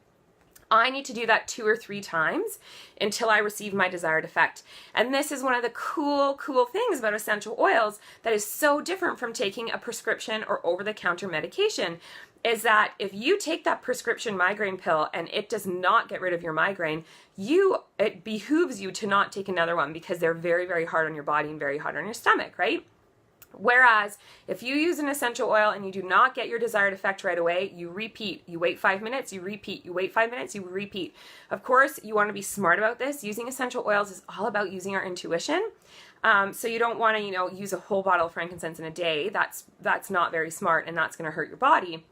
I need to do that 2 or 3 times until I receive my desired effect. And this is one of the cool things about essential oils that is so different from taking a prescription or over-the-counter medication, is that if you take that prescription migraine pill and it does not get rid of your migraine, it behooves you to not take another one because they're very, very hard on your body and very hard on your stomach, right? Whereas if you use an essential oil and you do not get your desired effect right away, you repeat. You wait 5 minutes, you repeat. You wait 5 minutes, you repeat. Of course, you want to be smart about this. Using essential oils is all about using our intuition. So you don't want to, use a whole bottle of frankincense in a day. That's not very smart, and that's going to hurt your body.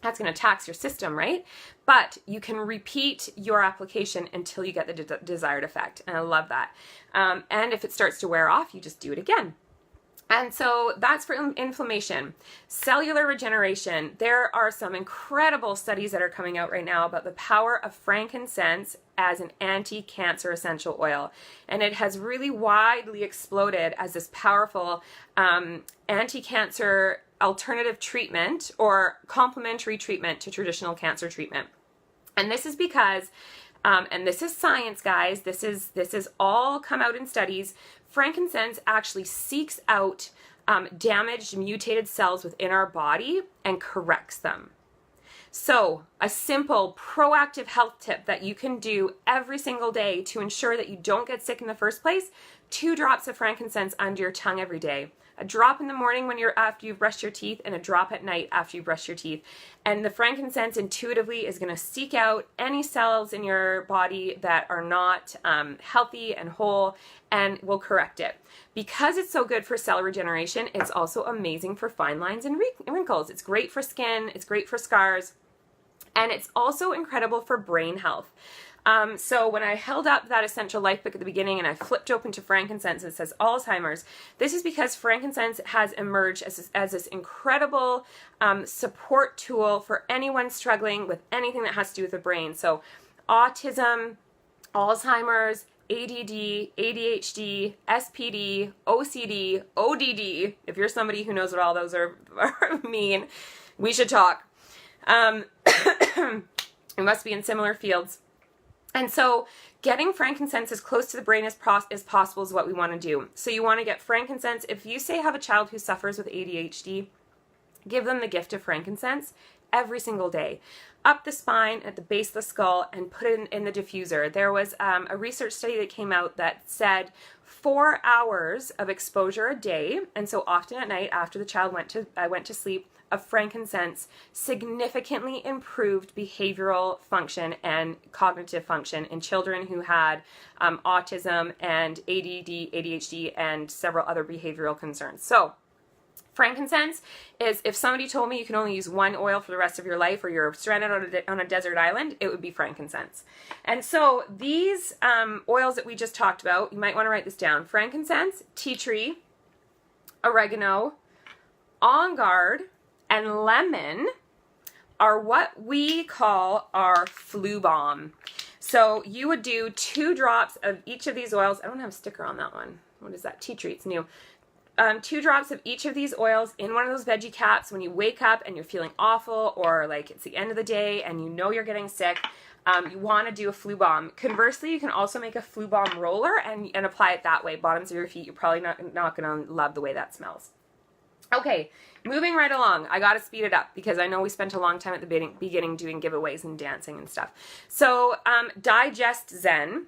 That's going to tax your system, right? But you can repeat your application until you get the desired effect. And I love that. And if it starts to wear off, you just do it again. And so that's for inflammation. Cellular regeneration. There are some incredible studies that are coming out right now about the power of frankincense as an anti-cancer essential oil. And it has really widely exploded as this powerful anti-cancer alternative treatment or complementary treatment to traditional cancer treatment. And this is because, and this is science, guys, this is all come out in studies, frankincense actually seeks out damaged, mutated cells within our body and corrects them. So a simple proactive health tip that you can do every single day to ensure that you don't get sick in the first place, 2 drops of frankincense under your tongue every day. A drop in the morning after you've brushed your teeth, and a drop at night after you brush your teeth. And the frankincense intuitively is going to seek out any cells in your body that are not healthy and whole, and will correct it. Because it's so good for cell regeneration, it's also amazing for fine lines and wrinkles. It's great for skin, it's great for scars, and it's also incredible for brain health. So when I held up that Essential Life book at the beginning and I flipped open to frankincense and it says Alzheimer's, this is because frankincense has emerged as this incredible support tool for anyone struggling with anything that has to do with the brain. So autism, Alzheimer's, ADD, ADHD, SPD, OCD, ODD. If you're somebody who knows what all those are mean, we should talk. We must be in similar fields. And so getting frankincense as close to the brain as possible is what we want to do. So you want to get frankincense. If you say have a child who suffers with ADHD, give them the gift of frankincense every single day. Up the spine, at the base of the skull, and put it in the diffuser. There was a research study that came out that said 4 hours of exposure a day, and so often at night after the child went to sleep, of frankincense significantly improved behavioral function and cognitive function in children who had autism and ADD, ADHD, and several other behavioral concerns. So frankincense is, if somebody told me you can only use one oil for the rest of your life, or you're stranded on a desert island, it would be frankincense. And so these oils that we just talked about, you might want to write this down: frankincense, tea tree, oregano, OnGuard, and lemon are what we call our flu bomb. So you would do 2 drops of each of these oils. I don't have a sticker on that one. What is that? Tea tree, it's new. 2 drops of each of these oils in one of those veggie caps when you wake up and you're feeling awful, or like it's the end of the day and you know you're getting sick. You want to do a flu bomb. Conversely, you can also make a flu bomb roller and apply it that way. Bottoms of your feet, you're probably not going to love the way that smells. Okay, moving right along. I got to speed it up because I know we spent a long time at the beginning doing giveaways and dancing and stuff. So Digest Zen.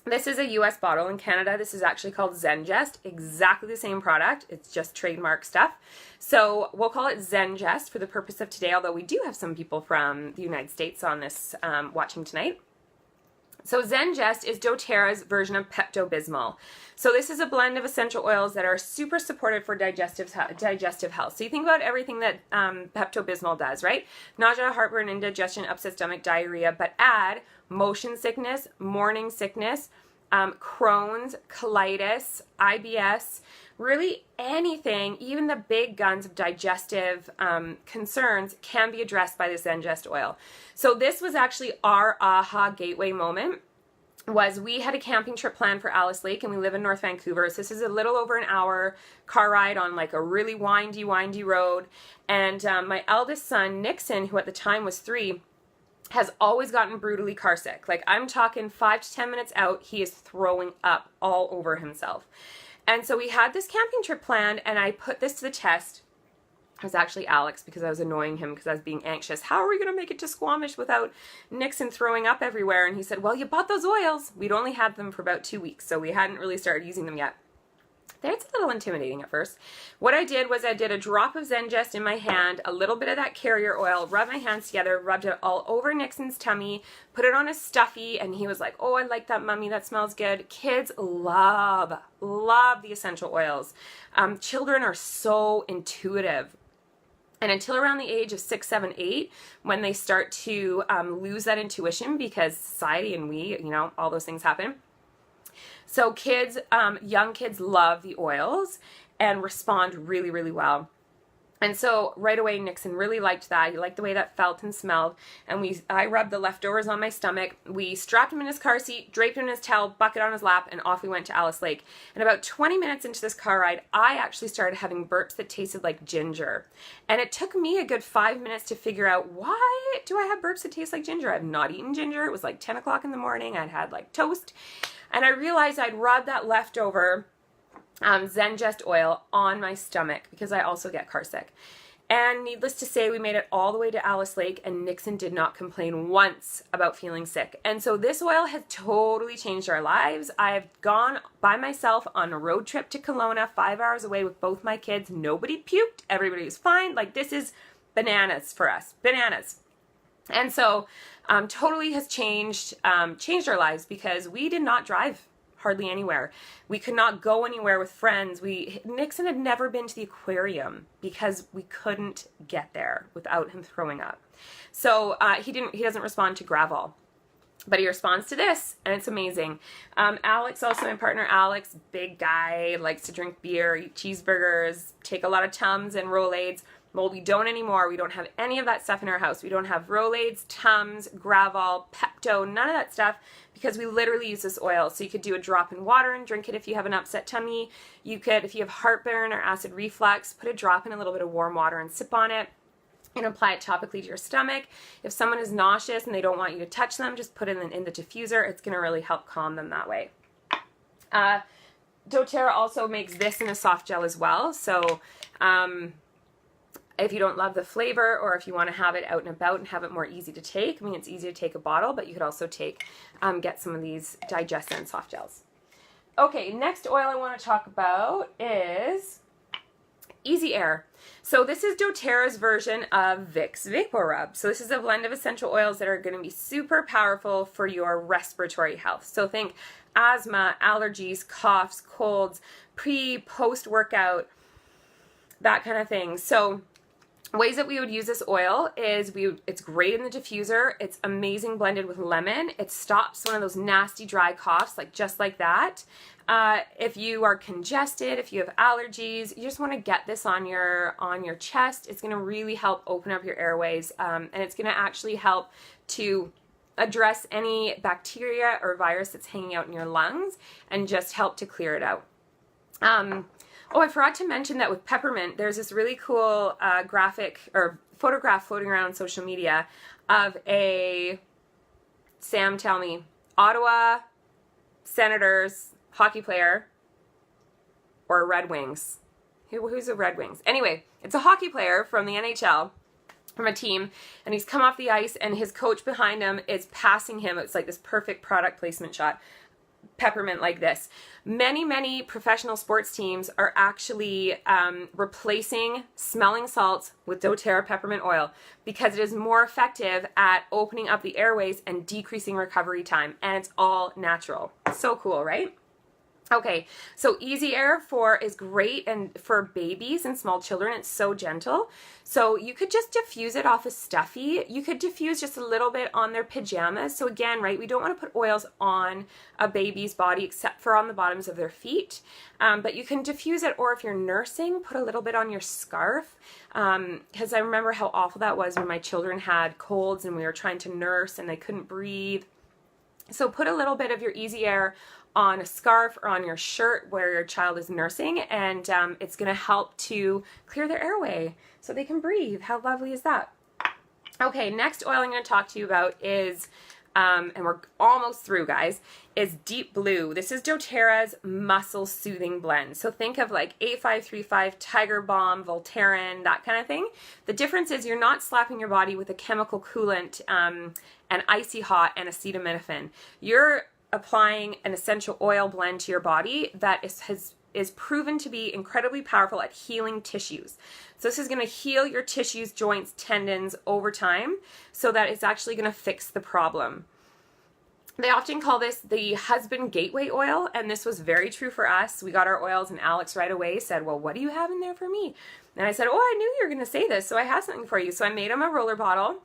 This is a US bottle. In Canada, this is actually called Zengest. Exactly the same product. It's just trademark stuff. So we'll call it Zengest for the purpose of today, although we do have some people from the United States on this watching tonight. So Zengest is doTERRA's version of Pepto-Bismol. So this is a blend of essential oils that are super supportive for digestive health. So you think about everything that Pepto-Bismol does, right? Nausea, heartburn, indigestion, upset stomach, diarrhea, but add motion sickness, morning sickness, Crohn's, colitis, IBS, really anything, even the big guns of digestive concerns can be addressed by this Zengest oil. So this was actually our aha gateway moment. We had a camping trip planned for Alice Lake, and we live in North Vancouver. So this is a little over an hour car ride on like a really windy road. And my eldest son, Nixon, who at the time was 3, has always gotten brutally car sick. Like, I'm talking 5 to 10 minutes out, he is throwing up all over himself. And so we had this camping trip planned, and I put this to the test. It was actually Alex, because I was annoying him because I was being anxious. How are we going to make it to Squamish without Nixon throwing up everywhere? And he said, well, you bought those oils. We'd only had them for about 2 weeks, so we hadn't really started using them yet. It's a little intimidating at first. What I did was I did a drop of Zengest in my hand, a little bit of that carrier oil, rubbed my hands together, rubbed it all over Nixon's tummy, put it on his stuffy, and he was like, oh, I like that, Mommy, that smells good. Kids love the essential oils. Children are so intuitive. And until around the age of 6, 7, 8, when they start to lose that intuition because society and we, you know, all those things happen. So kids, young kids love the oils and respond really, really well. And so right away, Nixon really liked that. He liked the way that felt and smelled. And I rubbed the leftovers on my stomach. We strapped him in his car seat, draped him in his towel, bucket on his lap, and off we went to Alice Lake. And about 20 minutes into this car ride, I actually started having burps that tasted like ginger. And it took me a good 5 minutes to figure out, why do I have burps that taste like ginger? I've not eaten ginger. It was like 10 o'clock in the morning. I'd had like toast. And I realized I'd rubbed that leftover Zengest oil on my stomach because I also get car sick. And needless to say, we made it all the way to Alice Lake and Nixon did not complain once about feeling sick. And so this oil has totally changed our lives. I've gone by myself on a road trip to Kelowna, 5 hours away with both my kids. Nobody puked. Everybody was fine. Like, this is bananas for us. Bananas. And so totally has changed our lives because we did not drive hardly anywhere. We could not go anywhere with friends. Nixon had never been to the aquarium because we couldn't get there without him throwing up. So he doesn't respond to Gravol, but he responds to this, and it's amazing. Alex, also my partner Alex, big guy, likes to drink beer, eat cheeseburgers, take a lot of Tums and Rolaids. Well, we don't anymore. We don't have any of that stuff in our house. We don't have Rolaids, Tums, Gravol, Pepto, none of that stuff because we literally use this oil. So you could do a drop in water and drink it if you have an upset tummy. You could, if you have heartburn or acid reflux, put a drop in a little bit of warm water and sip on it and apply it topically to your stomach. If someone is nauseous and they don't want you to touch them, just put it in the diffuser. It's going to really help calm them that way. doTERRA also makes this in a soft gel as well. So, if you don't love the flavor or if you want to have it out and about and have it more easy to take, I mean, it's easy to take a bottle, but you could also get some of these digestant soft gels. Okay, next oil I want to talk about is Easy Air. So this is doTERRA's version of Vicks VapoRub. So this is a blend of essential oils that are going to be super powerful for your respiratory health. So think asthma, allergies, coughs, colds, post-workout, that kind of thing. So ways that we would use this oil is it's great in the diffuser. It's amazing blended with lemon. It stops one of those nasty dry coughs, just like that. If you are congested, if you have allergies, you just want to get this on your chest. It's going to really help open up your airways, and it's going to actually help to address any bacteria or virus that's hanging out in your lungs and just help to clear it out. Oh, I forgot to mention that with Peppermint, there's this really cool graphic or photograph floating around on social media of Sam, tell me, Ottawa Senators hockey player or Red Wings. Who's a Red Wings? Anyway, it's a hockey player from the NHL, from a team, and he's come off the ice and his coach behind him is passing him. It's like this perfect product placement shot. Peppermint like this. Many professional sports teams are actually replacing smelling salts with doTERRA peppermint oil because it is more effective at opening up the airways and decreasing recovery time, and it's all natural. So cool, right? Okay, so Easy Air is great and for babies and small children. It's so gentle. So you could just diffuse it off a stuffy. You could diffuse just a little bit on their pajamas. So again, right, we don't want to put oils on a baby's body except for on the bottoms of their feet. But you can diffuse it, or if you're nursing, put a little bit on your scarf. Because I remember how awful that was when my children had colds and we were trying to nurse and they couldn't breathe. So put a little bit of your Easy Air on a scarf or on your shirt where your child is nursing, and it's going to help to clear their airway so they can breathe. How lovely is that? Okay, next oil I'm going to talk to you about is, and we're almost through, guys, is Deep Blue. This is doTERRA's muscle soothing blend. So think of like 8535, Tiger Balm, Voltaren, that kind of thing. The difference is you're not slapping your body with a chemical coolant and icy hot and acetaminophen. You're applying an essential oil blend to your body that has is proven to be incredibly powerful at healing tissues. So this is going to heal your tissues, joints, tendons over time so that it's actually going to fix the problem. They often call this the husband gateway oil, and this was very true for us. We got our oils, and Alex right away said, well, what do you have in there for me? And I said, oh, I knew you were going to say this, so I have something for you. So I made him a roller bottle,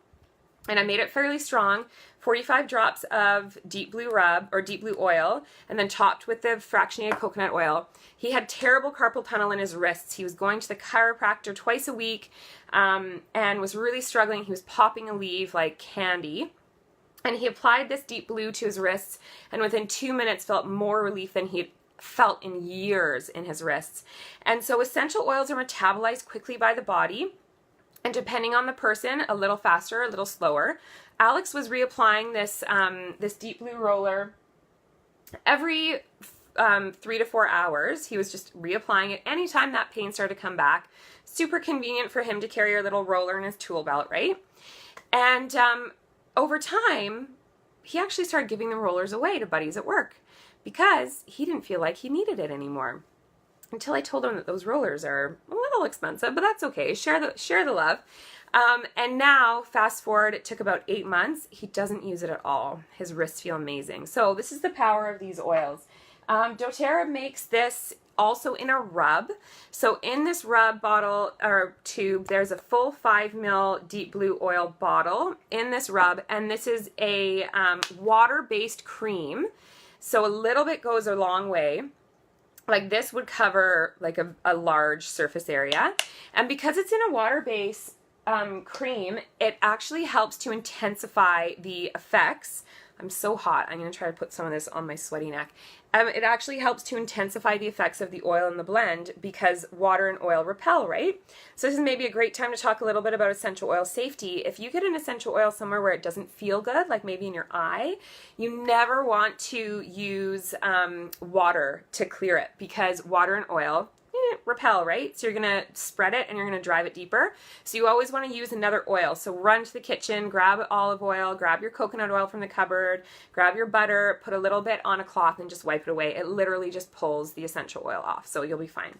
and I made it fairly strong, 45 drops of deep blue rub, or deep blue oil, and then topped with the fractionated coconut oil. He had terrible carpal tunnel in his wrists. He was going to the chiropractor twice a week, and was really struggling. He was popping a leaf like candy. And he applied this deep blue to his wrists, and within 2 minutes felt more relief than he had felt in years in his wrists. And so essential oils are metabolized quickly by the body, and depending on the person, a little faster, a little slower. Alex was reapplying this, this deep blue roller every 3 to 4 hours. He was just reapplying it anytime that pain started to come back. Super convenient for him to carry a little roller in his tool belt, right? And over time, he actually started giving the rollers away to buddies at work because he didn't feel like he needed it anymore. Until I told him that those rollers are a little expensive, but that's okay. Share the love. And now, fast forward, it took about 8 months. He doesn't use it at all. His wrists feel amazing. So this is the power of these oils. doTERRA makes this also in a rub. So in this rub bottle or tube, there's a full 5 ml deep blue oil bottle in this rub, and this is a water-based cream. So a little bit goes a long way. Like this would cover like a large surface area. And because it's in a water-based cream, it actually helps to intensify the effects. I'm so hot. I'm going to try to put some of this on my sweaty neck. It actually helps to intensify the effects of the oil in the blend because water and oil repel, right? So this is maybe a great time to talk a little bit about essential oil safety. If you get an essential oil somewhere where it doesn't feel good, like maybe in your eye, you never want to use water to clear it because water and oil repel, right? So you're going to spread it and you're going to drive it deeper. So you always want to use another oil. So run to the kitchen, grab olive oil, grab your coconut oil from the cupboard, grab your butter, put a little bit on a cloth and just wipe it away. It literally just pulls the essential oil off. So you'll be fine.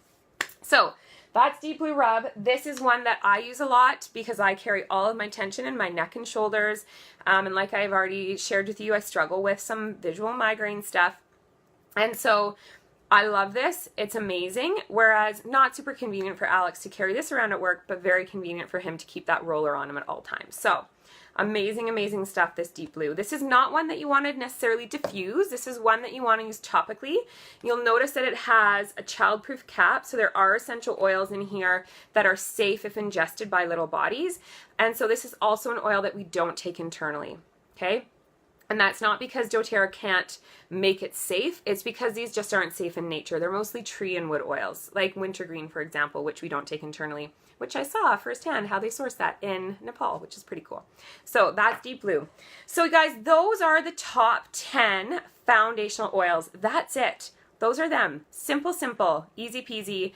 So that's Deep Blue Rub. This is one that I use a lot because I carry all of my tension in my neck and shoulders. And like I've already shared with you, I struggle with some visual migraine stuff. And so I love this. It's amazing. Whereas not super convenient for Alex to carry this around at work, but very convenient for him to keep that roller on him at all times. So amazing, amazing stuff, this Deep Blue. This is not one that you want to necessarily diffuse. This is one that you want to use topically. You'll notice that it has a childproof cap. So there are essential oils in here that are safe if ingested by little bodies. And so this is also an oil that we don't take internally. Okay. And that's not because doTERRA can't make it safe. It's because these just aren't safe in nature. They're mostly tree and wood oils, like wintergreen, for example, which we don't take internally, which I saw firsthand how they source that in Nepal, which is pretty cool. So that's Deep Blue. So guys, those are the top 10 foundational oils. That's it. Those are them. Simple, simple, easy peasy.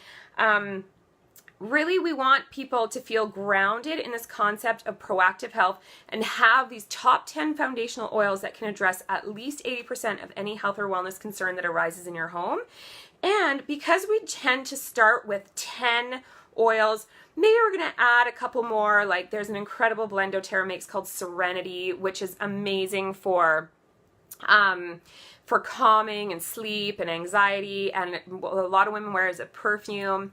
Really, we want people to feel grounded in this concept of proactive health and have these top 10 foundational oils that can address at least 80% of any health or wellness concern that arises in your home. And because we tend to start with 10 oils, maybe we're going to add a couple more. Like there's an incredible blend doTERRA makes called Serenity, which is amazing for calming and sleep and anxiety, and a lot of women wear it as a perfume.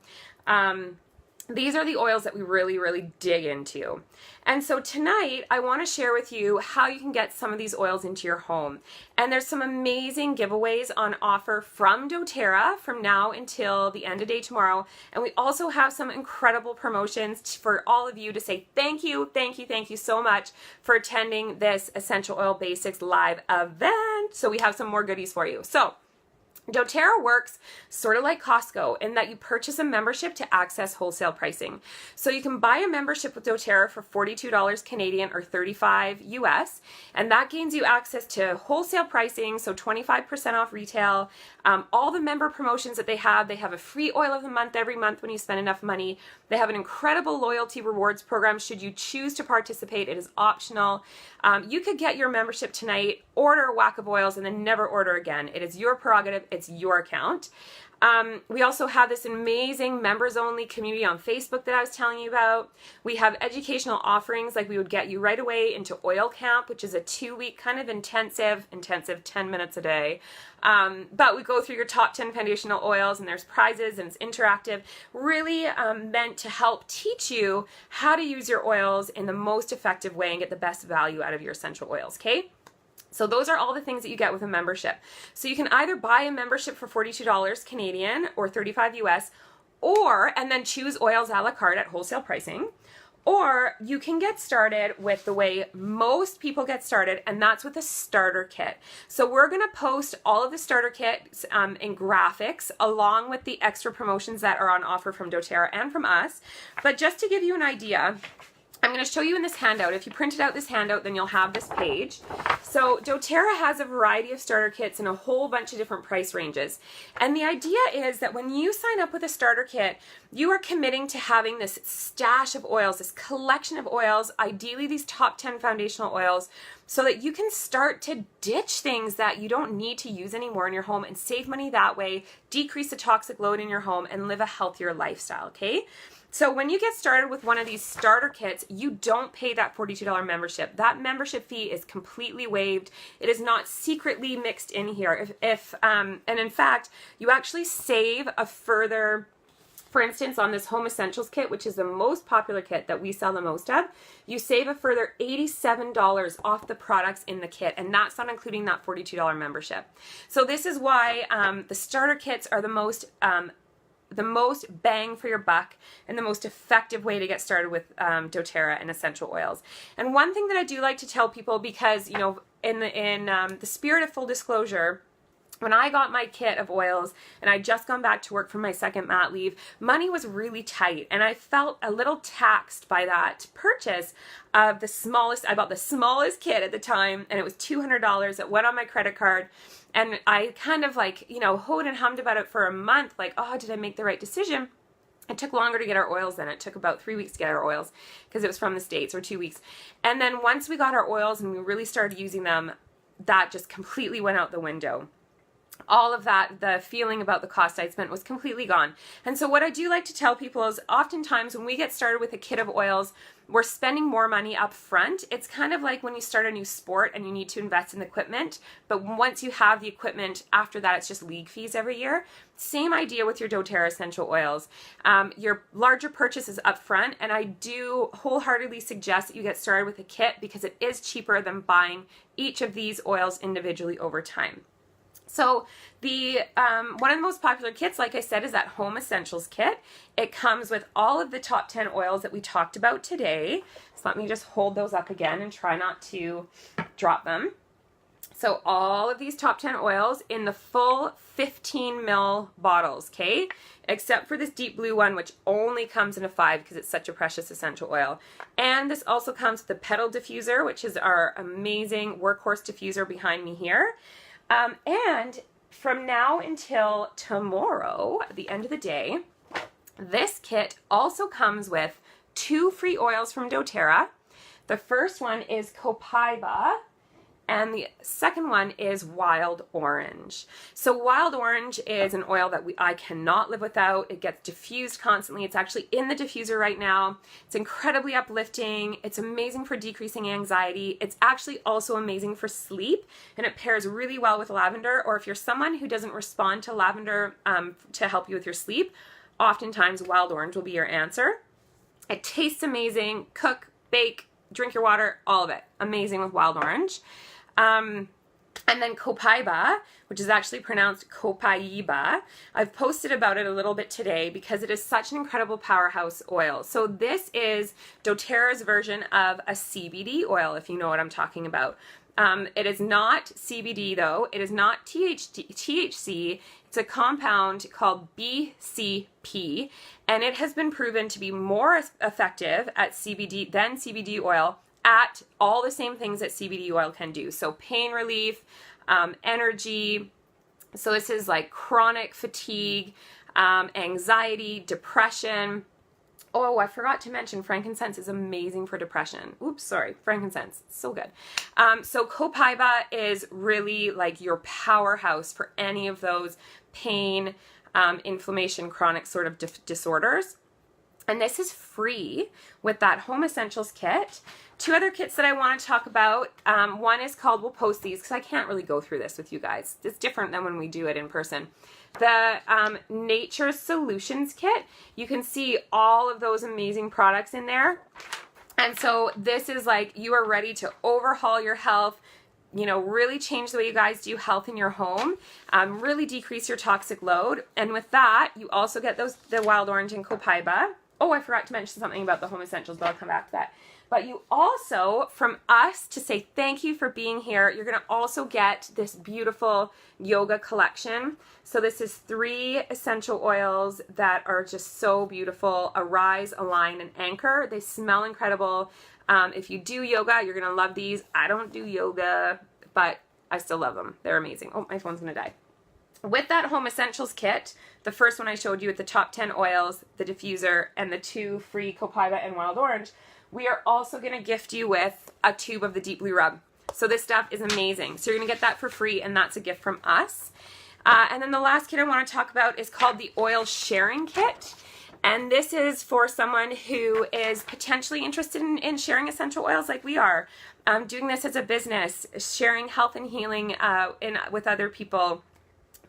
These are the oils that we really, really dig into. And so tonight, I want to share with you how you can get some of these oils into your home. And there's some amazing giveaways on offer from doTERRA from now until the end of day tomorrow. And we also have some incredible promotions for all of you to say thank you, thank you, thank you so much for attending this Essential Oil Basics live event. So we have some more goodies for you. So doTERRA works sort of like Costco in that you purchase a membership to access wholesale pricing. So you can buy a membership with doTERRA for $42 Canadian or $35 US, and that gains you access to wholesale pricing, so 25% off retail. All the member promotions that they have a free oil of the month every month when you spend enough money. They have an incredible loyalty rewards program should you choose to participate. It is optional. You could get your membership tonight, order a whack of oils, and then never order again. It is your prerogative. It's your account. We also have this amazing members-only community on Facebook that I was telling you about. We have educational offerings, like we would get you right away into oil camp, which is a 2-week kind of intensive 10 minutes a day. But we go through your top 10 foundational oils, and there's prizes, and it's interactive, really meant to help teach you how to use your oils in the most effective way and get the best value out of your essential oils, okay? So those are all the things that you get with a membership. So you can either buy a membership for $42 Canadian or $35 US, and then choose oils a la carte at wholesale pricing. Or you can get started with the way most people get started, and that's with a starter kit. So we're going to post all of the starter kits in graphics along with the extra promotions that are on offer from doTERRA and from us. But just to give you an idea, I'm going to show you in this handout. If you printed out this handout, then you'll have this page. So doTERRA has a variety of starter kits in a whole bunch of different price ranges. And the idea is that when you sign up with a starter kit, you are committing to having this stash of oils, this collection of oils, ideally these top 10 foundational oils, so that you can start to ditch things that you don't need to use anymore in your home and save money that way, decrease the toxic load in your home, and live a healthier lifestyle, okay? So when you get started with one of these starter kits, you don't pay that $42 membership. That membership fee is completely waived. It is not secretly mixed in here. And in fact, you actually save a further, for instance, on this Home Essentials kit, which is the most popular kit that we sell the most of, you save a further $87 off the products in the kit, and that's not including that $42 membership. So this is why the starter kits are the most bang for your buck and the most effective way to get started with doTERRA and essential oils. And one thing that I do like to tell people, because you know, in the spirit of full disclosure, when I got my kit of oils and I'd just gone back to work for my second mat leave, money was really tight, and I felt a little taxed by that purchase of the smallest. I bought the smallest kit at the time, and it was $200. It went on my credit card, and I kind of like, you know, hoed and hummed about it for a month, like, oh, did I make the right decision? It took longer to get our oils then. It took about 3 weeks to get our oils because it was from the States, or 2 weeks. And then once we got our oils and we really started using them, that just completely went out the window. All of that, the feeling about the cost I'd spent was completely gone. And so what I do like to tell people is oftentimes when we get started with a kit of oils, we're spending more money up front. It's kind of like when you start a new sport and you need to invest in equipment, but once you have the equipment, after that it's just league fees every year. Same idea with your doTERRA essential oils. Your larger purchase is up front, and I do wholeheartedly suggest that you get started with a kit because it is cheaper than buying each of these oils individually over time. So the one of the most popular kits, like I said, is that Home Essentials kit. It comes with all of the top 10 oils that we talked about today. So let me just hold those up again and try not to drop them. So all of these top 10 oils in the full 15 ml bottles, okay? Except for this deep blue one, which only comes in a 5 because it's such a precious essential oil. And this also comes with the Petal Diffuser, which is our amazing workhorse diffuser behind me here. And from now until tomorrow, at the end of the day, this kit also comes with 2 free oils from doTERRA. The first one is Copaiba, and the second one is Wild Orange. So Wild Orange is an oil that I cannot live without. It gets diffused constantly. It's actually in the diffuser right now. It's incredibly uplifting. It's amazing for decreasing anxiety. It's actually also amazing for sleep, and it pairs really well with lavender, or if you're someone who doesn't respond to lavender to help you with your sleep, oftentimes Wild Orange will be your answer. It tastes amazing. Cook, bake, drink your water, all of it. Amazing with Wild Orange. And then Copaiba, which is actually pronounced Copaiba. I've posted about it a little bit today because it is such an incredible powerhouse oil. So this is doTERRA's version of a CBD oil, if you know what I'm talking about. It is not CBD though. It is not THC. It's a compound called BCP, and it has been proven to be more effective at CBD than CBD oil at all the same things that CBD oil can do. So pain relief, energy. So this is like chronic fatigue, anxiety, depression. Oh, I forgot to mention frankincense is amazing for depression. Oops, sorry, frankincense, so good. So Copaiba is really like your powerhouse for any of those pain, inflammation, chronic sort of disorders. And this is free with that Home Essentials kit. Two other kits that I want to talk about. One is called, we'll post these because I can't really go through this with you guys. It's different than when we do it in person. The Nature Solutions kit. You can see all of those amazing products in there. And so this is like, you are ready to overhaul your health, you know, really change the way you guys do health in your home, really decrease your toxic load. And with that, you also get the wild orange and copaiba. Oh, I forgot to mention something about the Home Essentials, but I'll come back to that. But you also, from us, to say thank you for being here, you're going to also get this beautiful yoga collection. So this is 3 essential oils that are just so beautiful. Arise, Align, and Anchor. They smell incredible. If you do yoga, you're going to love these. I don't do yoga, but I still love them. They're amazing. Oh, my phone's going to die. With that Home Essentials kit, the first one I showed you with the top 10 oils, the diffuser, and the 2 free copaiba and wild orange, we are also going to gift you with a tube of the Deep Blue Rub. So this stuff is amazing. So you're going to get that for free, and that's a gift from us. And then the last kit I want to talk about is called the Oil Sharing Kit. And this is for someone who is potentially interested in sharing essential oils like we are. Doing this as a business, sharing health and healing with other people.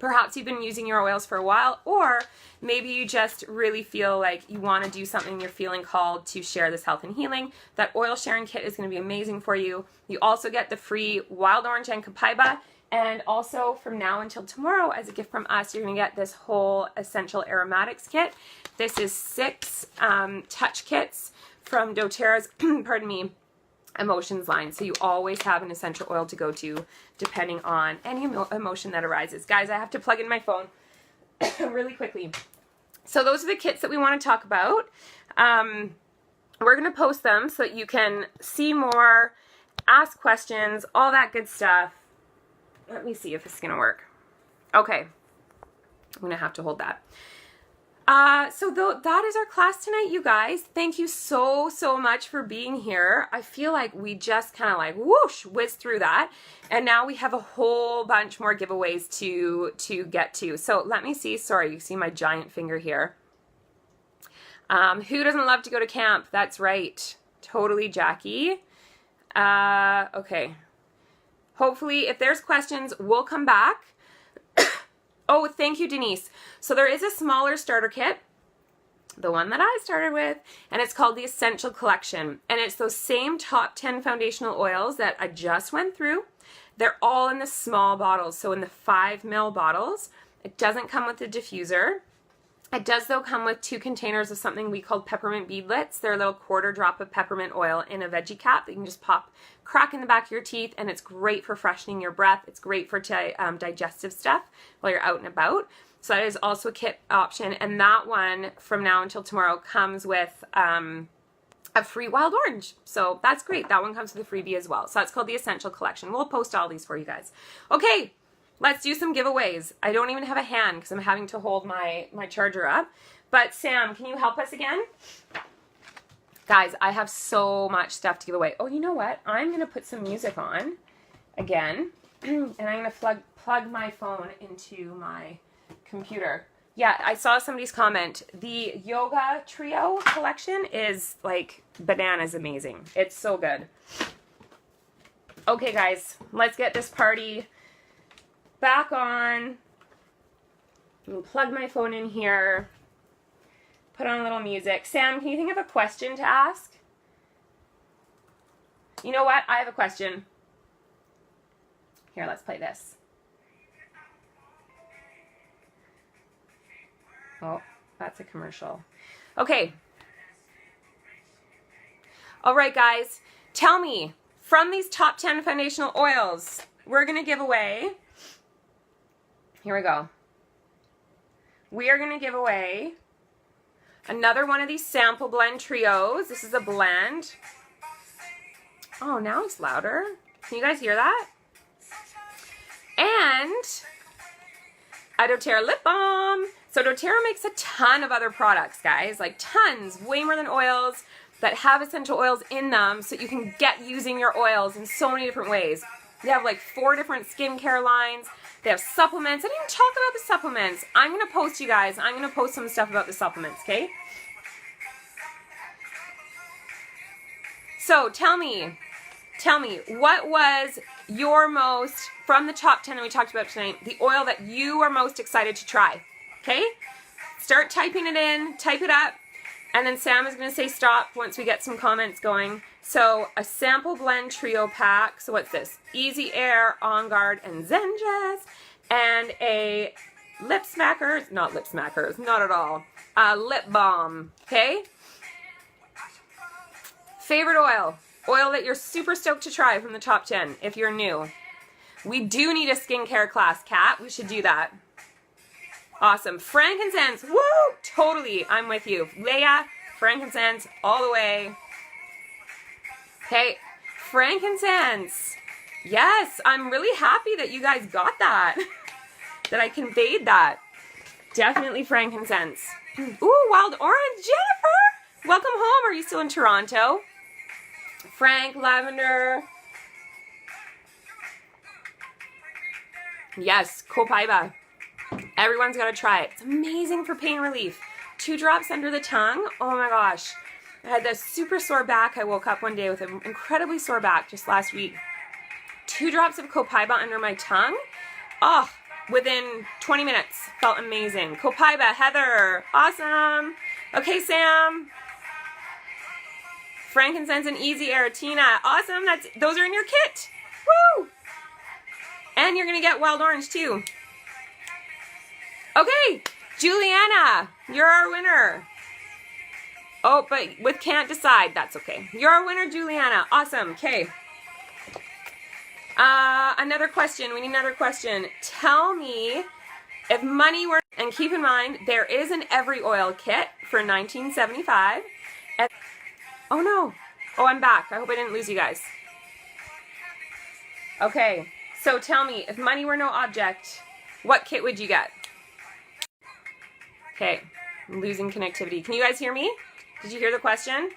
Perhaps you've been using your oils for a while, or maybe you just really feel like you want to do something, you're feeling called to share this health and healing. That oil sharing kit is going to be amazing for you. You also get the free wild orange and copaiba, and also from now until tomorrow, as a gift from us, you're going to get this whole essential aromatics kit. This is 6 touch kits from doTERRA's, pardon me, emotions line. So you always have an essential oil to go to depending on any emotion that arises. Guys, I have to plug in my phone really quickly. So those are the kits that we want to talk about. We're going to post them so that you can see more, ask questions, all that good stuff. Let me see if this is going to work. Okay. I'm going to have to hold that. So that is our class tonight, you guys. Thank you so much for being here. I feel like we just kind of like whoosh, whizzed through that. And now we have a whole bunch more giveaways to get to. So let me see. Sorry, you see my giant finger here. Who doesn't love to go to camp? That's right. Totally, Jackie. Okay. Hopefully, if there's questions, we'll come back. Oh, thank you, Denise. So there is a smaller starter kit, the one that I started with, and it's called the Essential Collection. And it's those same top 10 foundational oils that I just went through. They're all in the small bottles, so in the 5 ml bottles. It doesn't come with the diffuser. It does, though, come with 2 containers of something we call peppermint beadlets. They're a little quarter drop of peppermint oil in a veggie cap that you can just pop, crack in the back of your teeth, and it's great for freshening your breath. It's great for digestive stuff while you're out and about. So that is also a kit option. And that one, from now until tomorrow, comes with a free wild orange. So that's great. That one comes with a freebie as well. So that's called the Essential Collection. We'll post all these for you guys. Okay. Let's do some giveaways. I don't even have a hand because I'm having to hold my charger up. But Sam, can you help us again? Guys, I have so much stuff to give away. Oh, you know what? I'm going to put some music on again. And I'm going to plug my phone into my computer. Yeah, I saw somebody's comment. The Yoga Trio collection is like bananas amazing. It's so good. Okay, guys, let's get this party back on. I'm gonna plug my phone in here. Put on a little music. Sam, can you think of a question to ask? You know what? I have a question. Here, let's play this. Oh, that's a commercial. Okay. All right, guys. Tell me, from these top 10 foundational oils, we're gonna give away. Here we go. We are going to give away another one of these sample blend trios. This is a blend. Oh, now it's louder. Can you guys hear that? And a doTERRA lip balm. So doTERRA makes a ton of other products, guys. Like tons, way more than oils, that have essential oils in them so you can get using your oils in so many different ways. They have like 4 different skincare lines. They have supplements. I didn't talk about the supplements. I'm going to post, you guys. I'm going to post some stuff about the supplements, okay? So tell me, what was your most, from the top 10 that we talked about tonight, the oil that you are most excited to try, okay? Start typing it in, type it up, and then Sam is going to say stop once we get some comments going. So a sample blend trio pack, so what's this? Easy Air, OnGuard, and Zenjess, and a lip smackers, not at all, lip balm, okay? Favorite oil that you're super stoked to try from the top 10 if you're new. We do need a skincare class, Kat. We should do that. Awesome. Frankincense. Woo! Totally. I'm with you. Leia, frankincense all the way. Okay. Frankincense. Yes. I'm really happy that you guys got that. That I conveyed that. Definitely frankincense. Ooh, wild orange. Jennifer! Welcome home. Are you still in Toronto? Frank, lavender. Yes, copaiba. Everyone's got to try it. It's amazing for pain relief. 2 drops under the tongue. Oh my gosh. I had this super sore back. I woke up one day with an incredibly sore back just last week. 2 drops of copaiba under my tongue. Oh, within 20 minutes. Felt amazing. Copaiba, Heather. Awesome. Okay, Sam. Frankincense and Easy Air, Tina. Awesome. Those are in your kit. Woo! And you're going to get wild orange too. Okay, Juliana, you're our winner. Oh, but with can't decide, that's okay. You're our winner, Juliana. Awesome. Okay. Another question. We need another question. Tell me if money were, and keep in mind, there is an Every Oil kit for $19.75. Oh no. Oh, I'm back. I hope I didn't lose you guys. Okay. So tell me, if money were no object, what kit would you get? Okay. I'm losing connectivity. Can you guys hear me? Did you hear the question?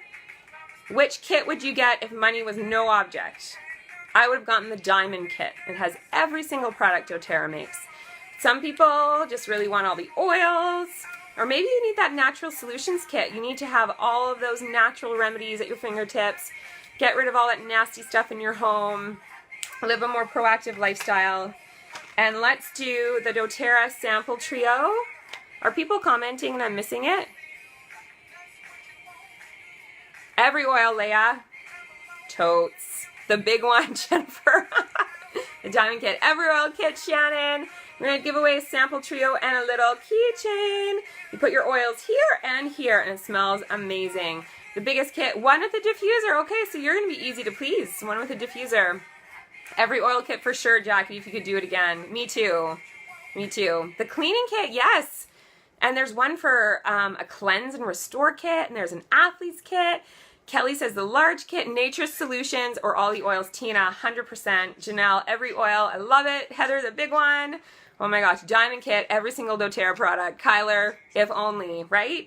Which kit would you get if money was no object? I would have gotten the diamond kit. It has every single product doTERRA makes. Some people just really want all the oils. Or maybe you need that natural solutions kit. You need to have all of those natural remedies at your fingertips. Get rid of all that nasty stuff in your home. Live a more proactive lifestyle. And let's do the doTERRA sample trio. Are people commenting and I'm missing it? Every oil, Leia. Totes. The big one, Jennifer. The diamond kit. Every oil kit, Shannon. We're going to give away a sample trio and a little keychain. You put your oils here and here, and it smells amazing. The biggest kit, one with a diffuser. Okay, so you're going to be easy to please. One with a diffuser. Every oil kit for sure, Jackie, if you could do it again. Me too. Me too. The cleaning kit, yes. And there's one for a cleanse and restore kit, and there's an athlete's kit. Kelly says the large kit, Nature's Solutions, or all the oils. Tina, 100%. Janelle, every oil. I love it. Heather, the big one. Oh my gosh, diamond kit, every single doTERRA product. Kyler, if only, right?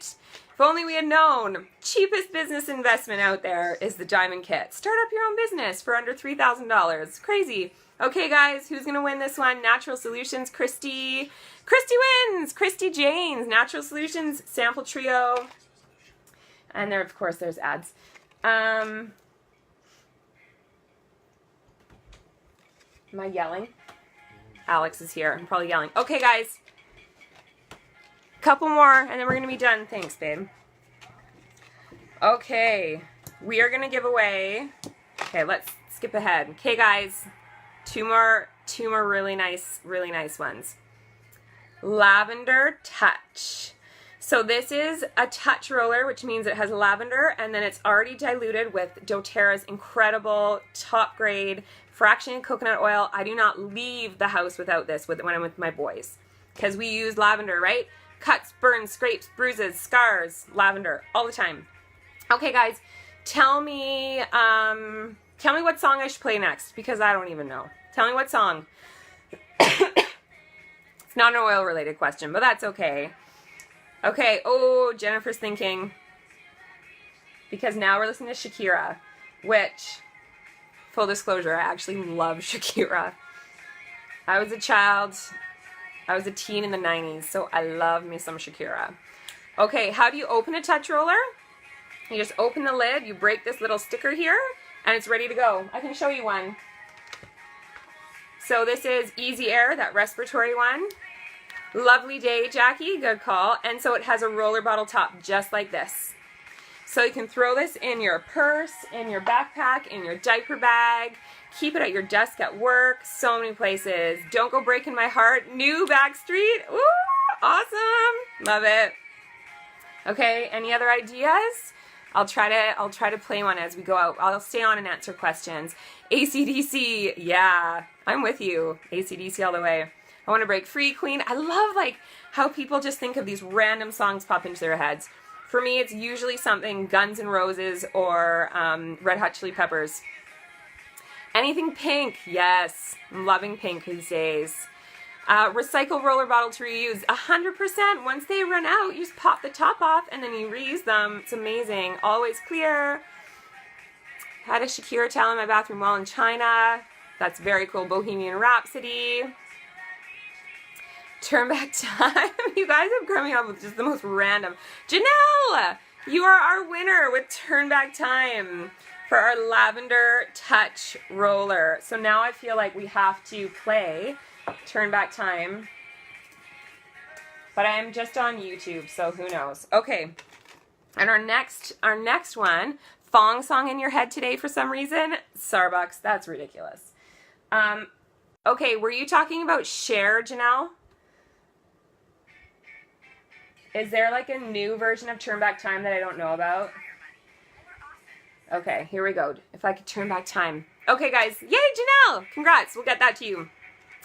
If only we had known. Cheapest business investment out there is the diamond kit. Start up your own business for under $3,000. Crazy. Okay, guys, who's going to win this one? Natural Solutions, Christy. Christy wins! Christy Janes, Natural Solutions, sample trio. And there, of course, there's ads. Am I yelling? Alex is here. I'm probably yelling. Okay, guys. Couple more, and then we're going to be done. Thanks, babe. Okay. We are going to give away... Okay, let's skip ahead. Okay, guys. Two more really nice ones. Lavender Touch. So this is a touch roller, which means it has lavender, and then it's already diluted with doTERRA's incredible top grade fractionated coconut oil. I do not leave the house without this when I'm with my boys, because we use lavender, right? Cuts, burns, scrapes, bruises, scars, lavender all the time. Okay, guys, tell me what song I should play next, because I don't even know. Tell me what song. It's not an oil-related question, but that's okay. Okay, oh, Jennifer's thinking, because now we're listening to Shakira, which, full disclosure, I actually love Shakira. I was a child. I was a teen in the 90s, so I love me some Shakira. Okay, how do you open a touch roller? You just open the lid, you break this little sticker here, and it's ready to go. I can show you one. So this is Easy Air, that respiratory one. Lovely day, Jackie, good call. And so it has a roller bottle top just like this. So you can throw this in your purse, in your backpack, in your diaper bag. Keep it at your desk at work. So many places. Don't Go Breaking My Heart. New Backstreet. Ooh, awesome. Love it. Okay, any other ideas? I'll try to play one as we go out. I'll stay on and answer questions. AC/DC. Yeah, I'm with you. AC/DC all the way. I Want to Break Free, Queen. I love like how people just think of these random songs pop into their heads. For me, it's usually something Guns N' Roses or Red Hot Chili Peppers. Anything Pink, yes. I'm loving Pink these days. Recycle roller bottle to reuse, 100%. Once they run out, you just pop the top off and then you reuse them. It's amazing. Always clear. Had a Shakira towel in my bathroom while in China. That's very cool. Bohemian Rhapsody. Turn Back Time. You guys have coming up with just the most random. Janelle, you are our winner with Turn Back Time for our Lavender Touch Roller. So now I feel like we have to play Turn Back Time. But I am just on YouTube, so who knows. Okay. And our next one, Thong Song in Your Head Today for some reason. Starbucks. That's ridiculous. Okay, were you talking about Share, Janelle? Is there like a new version of Turn Back Time that I don't know about? Okay, here we go. If I could turn back time. Okay, guys. Yay, Janelle! Congrats. We'll get that to you.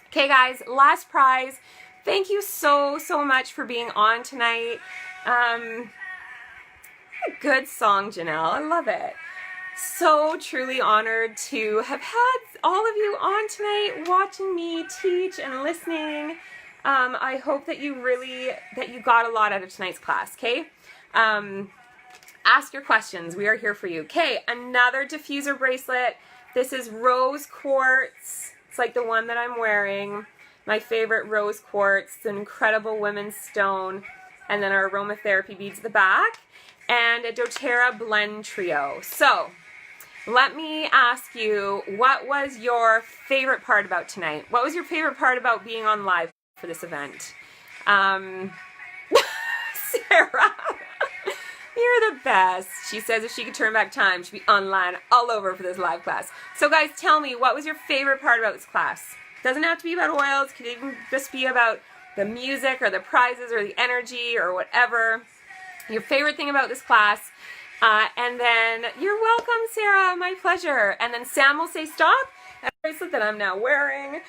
Okay, guys. Last prize. Thank you so much for being on tonight. A good song, Janelle. I love it. So truly honored to have had all of you on tonight watching me teach and listening. I hope that you got a lot out of tonight's class, okay? Ask your questions. We are here for you. Okay, another diffuser bracelet. This is rose quartz. It's like the one that I'm wearing. My favorite rose quartz. It's an incredible women's stone. And then our aromatherapy beads at the back. And a doTERRA blend trio. So, let me ask you, what was your favorite part about tonight? What was your favorite part about being on live for this event? Sarah, you're the best. She says if she could turn back time, she'd be online all over for this live class. So guys, tell me, what was your favorite part about this class? Doesn't have to be about oils. It could even just be about the music or the prizes or the energy or whatever. Your favorite thing about this class. And then, you're welcome, Sarah. My pleasure. And then Sam will say stop. And the bracelet that I'm now wearing.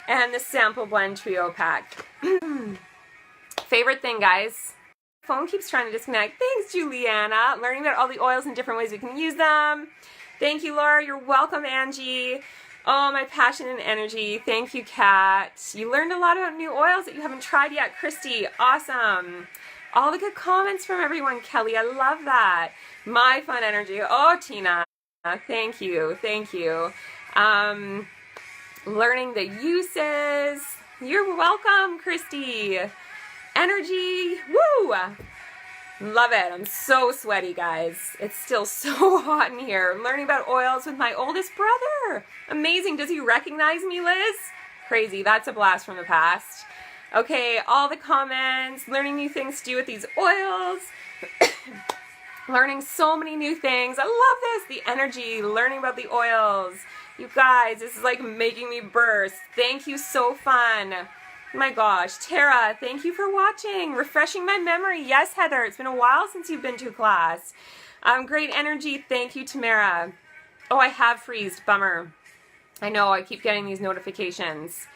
And the sample blend trio pack. Favorite thing, guys. Phone keeps trying to disconnect. Thanks, Juliana. Learning about all the oils and different ways we can use them. Thank you, Laura. You're welcome, Angie. Oh, my passion and energy. Thank you, Kat. You learned a lot about new oils that you haven't tried yet. Christy, awesome. All the good comments from everyone, Kelly. I love that. My fun energy. Oh, Tina. Thank you. Thank you. Learning the uses. You're welcome, Christy. Energy. Woo! Love it. I'm so sweaty, guys. It's still so hot in here. Learning about oils with my oldest brother. Amazing. Does he recognize me, Liz? Crazy. That's a blast from the past. Okay, all the comments. Learning new things to do with these oils. Learning so many new things. I love this. The energy. Learning about the oils. You guys, this is like making me burst. Thank you. So fun. My gosh. Tara, thank you for watching. Refreshing my memory. Yes, Heather. It's been a while since you've been to class. Great energy. Thank you, Tamara. Oh, I have freezed. Bummer. I know. I keep getting these notifications.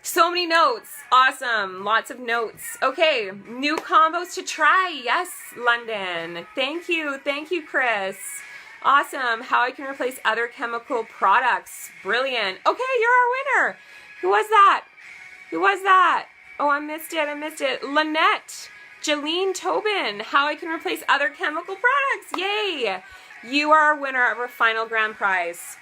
So many notes. Awesome. Lots of notes. Okay. New combos to try. Yes, London. Thank you. Thank you, Chris. Awesome. How I can replace other chemical products. Brilliant. Okay, you're our winner. Who was that? Who was that? Oh, I missed it. I missed it. Lynette. Jeline Tobin. How I can replace other chemical products. Yay. You are our winner of our final grand prize.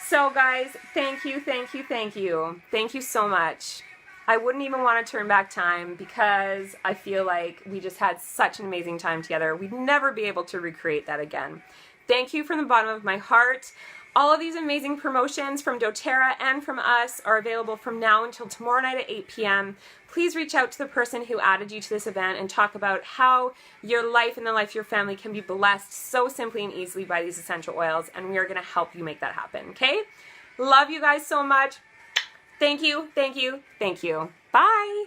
So guys, thank you, thank you, thank you. Thank you so much. I wouldn't even want to turn back time because I feel like we just had such an amazing time together. We'd never be able to recreate that again. Thank you from the bottom of my heart. All of these amazing promotions from doTERRA and from us are available from now until tomorrow night at 8 p.m. Please reach out to the person who added you to this event and talk about how your life and the life of your family can be blessed so simply and easily by these essential oils, and we are going to help you make that happen, okay? Love you guys so much. Thank you, thank you, thank you. Bye.